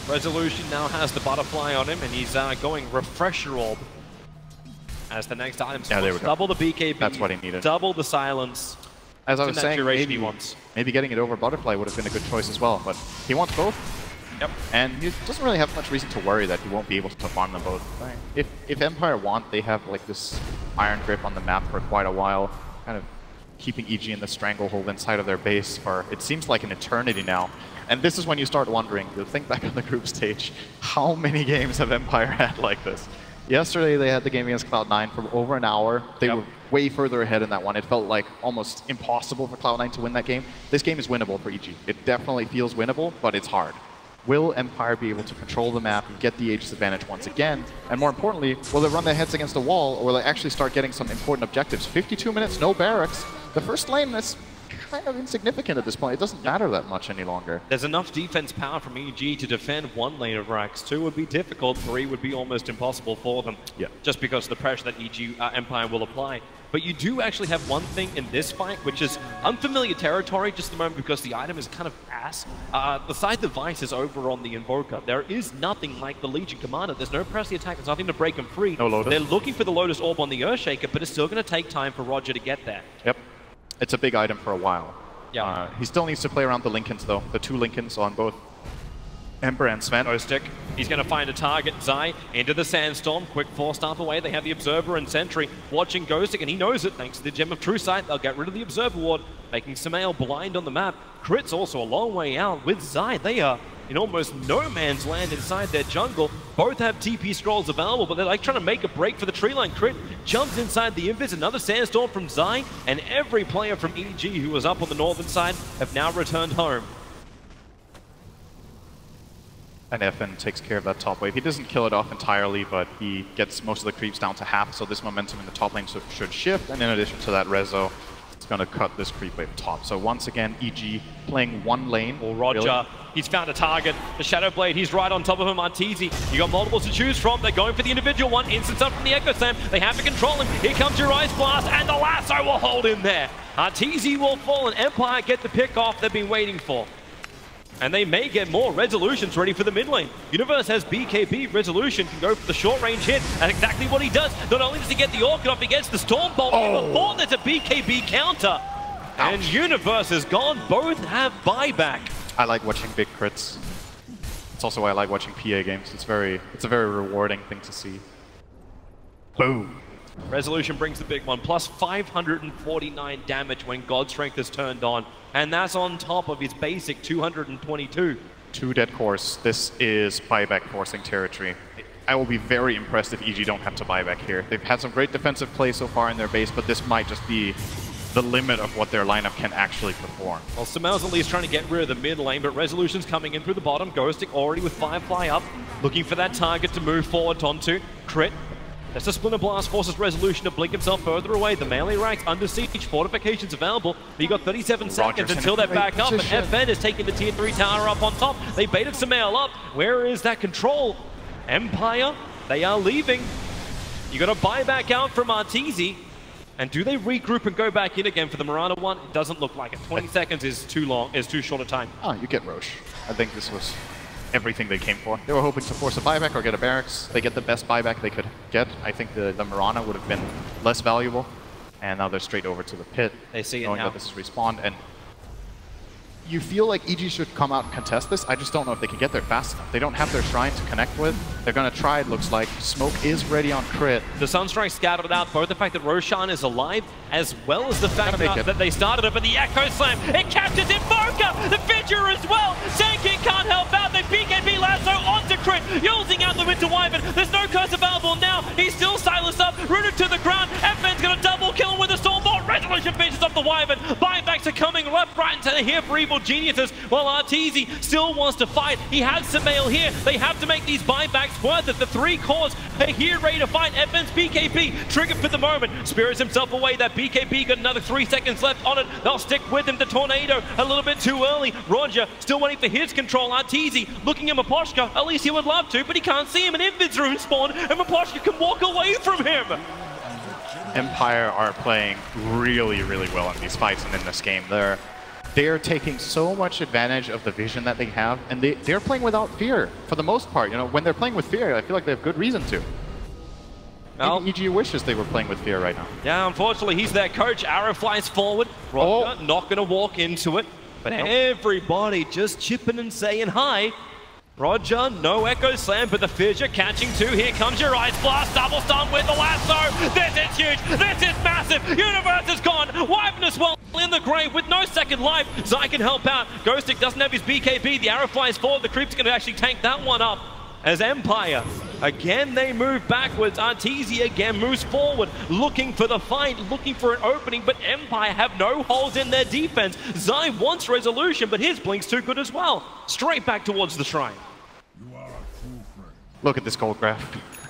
Resolution now has the butterfly on him, and he's going Refresher Orb as the next item. Yeah, there we go. Double the BKB. That's what he needed. Double the silence. As I was saying, maybe getting it over Butterfly would have been a good choice as well, but he wants both. Yep. And he doesn't really have much reason to worry that he won't be able to farm them both. Right. If Empire want, they have like this iron grip on the map for quite a while, kind of keeping EG in the stranglehold inside of their base for, it seems like, an eternity now. And this is when you start wondering, you think back on the group stage, how many games have Empire had like this? Yesterday they had the game against Cloud9 for over an hour. They were way further ahead in that one. It felt like almost impossible for Cloud9 to win that game. This game is winnable for EG. It definitely feels winnable, but it's hard. Will Empire be able to control the map and get the Aegis advantage once again? And more importantly, will they run their heads against a wall, or will they actually start getting some important objectives? 52 minutes, no barracks. The first lane is kind of insignificant at this point. It doesn't matter that much any longer. There's enough defense power from EG to defend one lane of racks. 2 would be difficult, 3 would be almost impossible for them. Yeah. Just because of the pressure that EG Empire will apply. But you do actually have one thing in this fight, which is unfamiliar territory just at the moment because the item is kind of ass. The side device is over on the Invoker. There is nothing like the Legion Commander. There's no press the attack. There's nothing to break him free. No Lotus. They're looking for the Lotus Orb on the Earthshaker, but it's still going to take time for Roger to get there. Yep. It's a big item for a while. Yeah. He still needs to play around the Linkens, though. The 2 Linkens on both Ember and Sven. Stick. He's going to find a target. Zai into the Sandstorm. Quick 4-staff away. They have the Observer and Sentry watching Ghostic, and he knows it thanks to the Gem of True Sight. They'll get rid of the Observer Ward, making Samael blind on the map. Crit's also a long way out. With Zai, they are in almost no man's land inside their jungle. Both have TP scrolls available, but they're like trying to make a break for the tree line. Crit jumps inside the Invis. Another Sandstorm from Zai, and every player from EG who was up on the northern side have now returned home. And FN takes care of that top wave. He doesn't kill it off entirely, but he gets most of the creeps down to half, so this momentum in the top lane should shift. And in addition to that, Rezo is going to cut this creep wave top. So once again, EG playing one lane. Well, Roger, really? He's found a target. The Shadow Blade, he's right on top of him. Arteezy, you got multiples to choose from. They're going for the individual one. Instance up from the Echo Slam. They have to control him. Here comes your Ice Blast, and the lasso will hold him there. Arteezy will fall, and Empire get the pick off they've been waiting for. And they may get more Resolutions ready for the mid lane. Universe has BKB. Resolution can go for the short range hit. That's exactly what he does. Not only does he get the Orchid off, he gets the Storm Bolt. Before there's a BKB counter. Ouch. And Universe is gone. Both have buyback. I like watching big crits. It's also why I like watching PA games. It's a very rewarding thing to see. Boom. Resolution brings the big one, plus 549 damage when God Strength is turned on. And that's on top of his basic 222. 2 dead cores. This is buyback forcing territory. I will be very impressed if EG don't have to buyback here. They've had some great defensive play so far in their base, but this might just be the limit of what their lineup can actually perform. Well, Samel's at least trying to get rid of the mid lane, but Resolution's coming in through the bottom. Ghostic already with Firefly up, looking for that target to move forward onto. Crit. That's a Splinter Blast, forces Resolution to blink himself further away. The melee ranks under siege, fortifications available. But you got 37 seconds until they're back up, and FN is taking the tier 3 tower up on top. They baited Samel up. Where is that control? Empire, they are leaving. You got to buy back out from Arteezy. And do they regroup and go back in again for the Mirana one? It doesn't look like it. 20 seconds is too long, is too short a time. Oh, you get Roche. I think this was everything they came for. They were hoping to force a buyback or get a barracks. They get the best buyback they could get. I think the Mirana would have been less valuable. And now they're straight over to the pit. They see it knowing now. that this is respawn. And you feel like EG should come out and contest this. I just don't know if they can get there fast enough. They don't have their shrine to connect with. They're going to try, it looks like. Smoke is ready on crit. The Sunstrike scouted it out, both the fact that Roshan is alive, as well as the fact that they started it, but the Echo Slam, it captures Invoker! The Fidger as well! Sanking can't help out, they BKB Lasso onto crit, using out the Winter Wyvern. There's no curse available now, he's still silenced up, rooted to the ground, FN's gonna double kill him with a Stormbolt, Resolution finishes off the Wyvern, buybacks are coming left, right, and center here for Evil Geniuses, while Arteezy still wants to fight. He has Samel here, they have to make these buybacks worth it. The 3 cores are here ready to fight. FN's BKB triggered for the moment, spirits himself away. That BKB got another 3 seconds left on it. They'll stick with him. The Tornado a little bit too early. Roger still waiting for his control. Arteezy looking at Maposhka. At least he would love to, but he can't see him. And Invid's rune spawn, and Maposhka can walk away from him. Empire are playing really, really well in these fights and in this game. They're taking so much advantage of the vision that they have, and they're playing without fear for the most part. You know, when they're playing with fear, I feel like they have good reason to. Well, EG wishes they were playing with fear right now. Yeah, unfortunately, he's their coach. Arrow flies forward. Roger not going to walk into it, but everybody just chipping and saying hi. Roger, no Echo Slam, but the Fissure catching 2. Here comes your Ice Blast, double stun with the lasso. This is huge, this is massive. Universe is gone. Wyvern as well in the grave with no second life. Zai can help out. Ghostic doesn't have his BKB. The arrow flies forward. The Creep's going to actually tank that one up. As Empire, again they move backwards. Arteezy again moves forward, looking for the fight, looking for an opening, but Empire have no holes in their defense. Zai wants Resolution, but his blink's too good as well. Straight back towards the shrine. Look at this gold graph,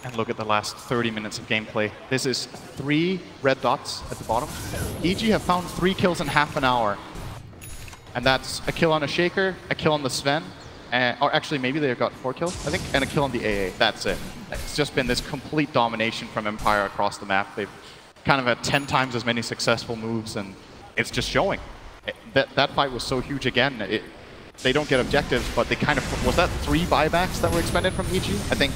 and look at the last 30 minutes of gameplay. This is 3 red dots at the bottom. EG have found 3 kills in half an hour. And that's a kill on a Shaker, a kill on the Sven, or actually maybe they got 4 kills, I think, and a kill on the AA. That's it. It's just been this complete domination from Empire across the map. They've kind of had 10 times as many successful moves, and it's just showing. That fight was so huge again. They don't get objectives, but they kind of... Was that 3 buybacks that were expended from EG? I think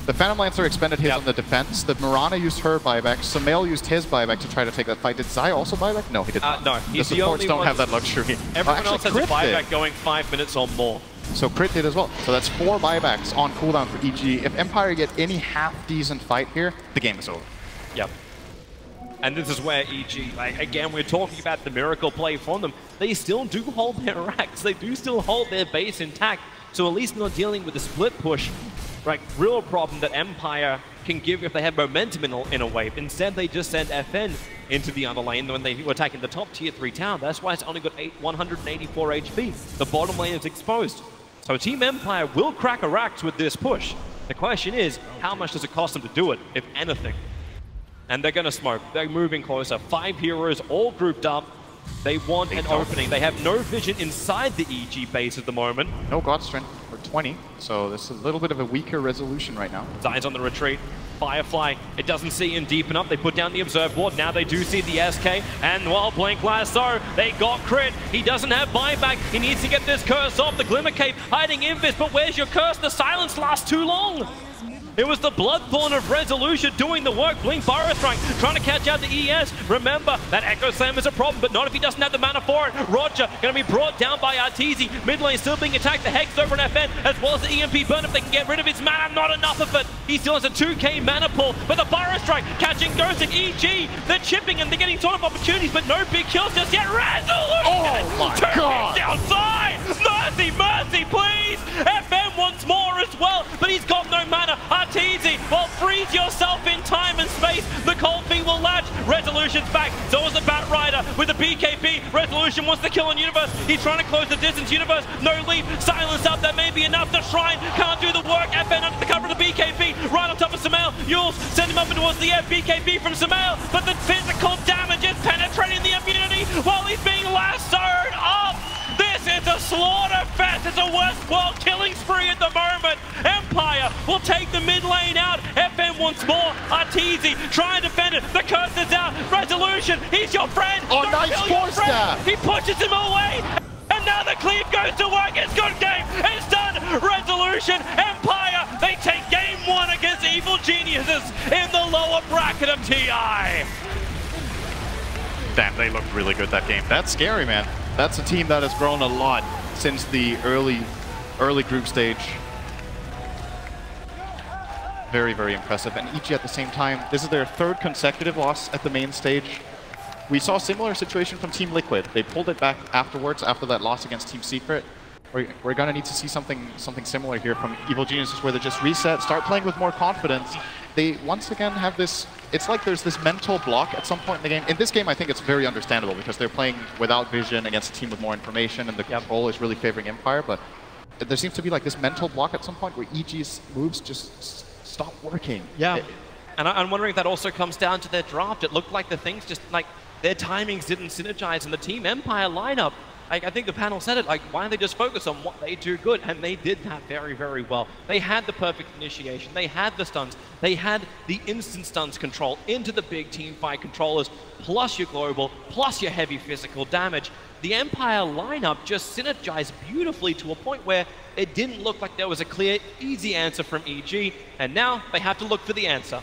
the Phantom Lancer expended his on the defense. The Mirana used her buyback. Samel used his buyback to try to take that fight. Did Zai also buyback? No, he did not. No, the supports don't have that luxury. Everyone else has a buyback going 5 minutes or more. So Crit did as well. So that's 4 buybacks on cooldown for EG. If Empire get any half-decent fight here, the game is over. Yep. And this is where EG, like, again, we're talking about the miracle play from them. They still do hold their racks. They do still hold their base intact. So at least not dealing with the split push. Like, real problem that Empire can give if they have momentum in a wave. Instead, they just send FN into the other lane when they were attacking the top tier 3 tower. That's why it's only got 184 HP. The bottom lane is exposed. So Team Empire will crack a racks with this push. The question is, how much does it cost them to do it, if anything? And they're going to smoke. They're moving closer. 5 heroes all grouped up. They want an opening. They have no vision inside the EG base at the moment. No God Strength for 20, so this is a little bit of a weaker resolution right now. Zai's on the retreat. Firefly, it doesn't see in deep enough. They put down the Observe Ward. Now they do see the SK. And while Blink Lasso, they got crit. He doesn't have buyback. He needs to get this curse off. The Glimmer Cape hiding Invis, but where's your curse? The silence lasts too long. It was the Bloodthorn of Resolution doing the work. Blink Burrow Strike trying to catch out the ES. Remember, that Echo Slam is a problem, but not if he doesn't have the mana for it. Roger going to be brought down by Arteezy. Mid lane still being attacked. The Hex over on FN, as well as the EMP burn if they can get rid of his mana. Not enough of it. He still has a 2k mana pull, but the Burrow Strike catching Ghosting. EG, they're chipping and they're getting sort of opportunities, but no big kills just yet. Resolution! Oh my God! Outside! Mercy, mercy, please! FN wants more as well, but he's got no mana. Arteezy, well, freeze yourself in time and space. The Cold Feet will latch. Resolution's back. So is the Bat Rider with the BKB. Resolution wants to kill on Universe. He's trying to close the distance. Universe, no leap. Silence up. That may be enough. The Shrine can't do the work. FN under the cover of the BKB. Right on top of Samael. Yules send him up towards the BKB from Samael. But the physical damage is penetrating the immunity while he's being lassoed up. This is a slaughter fest. It's a Westworld killing spree at the moment. Empire will take the mid lane out. FN wants more. Arteezy trying to defend it. The curse is out. Resolution, he's your friend. Oh, Don't nice kill your force friend. there. He pushes him away. And now the cleave goes to work. It's good game. It's done. Resolution, Empire, they take game one against Evil Geniuses in the lower bracket of TI. Damn, they looked really good that game. That's scary, man. That's a team that has grown a lot since the early group stage. Very, very impressive. And EG at the same time, this is their third consecutive loss at the main stage. We saw a similar situation from Team Liquid. They pulled it back afterwards, after that loss against Team Secret. We're gonna need to see something similar here from Evil Geniuses, where they just reset, start playing with more confidence. They once again have this, it's like there's this mental block at some point in the game. In this game, I think it's very understandable because they're playing without vision against a team with more information and the control is really favoring Empire, but there seems to be like this mental block at some point where EG's moves just stop working. Yeah, and I'm wondering if that also comes down to their draft. It looked like the things just, like, their timings didn't synergize in the Team Empire lineup. I think the panel said it, like, why don't they just focus on what they do good? And they did that very, very well. They had the perfect initiation. They had the stuns. They had the instant stuns control into the big team fight controllers, plus your global, plus your heavy physical damage. The Empire lineup just synergized beautifully to a point where it didn't look like there was a clear, easy answer from EG. And now they have to look for the answer.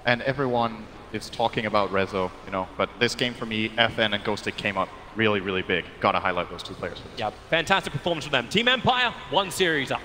And everyone is talking about Rezo, you know, but this game for me, FN and Ghostic came up really, really big. Gotta highlight those two players for this. Yeah, fantastic performance from them. Team Empire, 1 series up.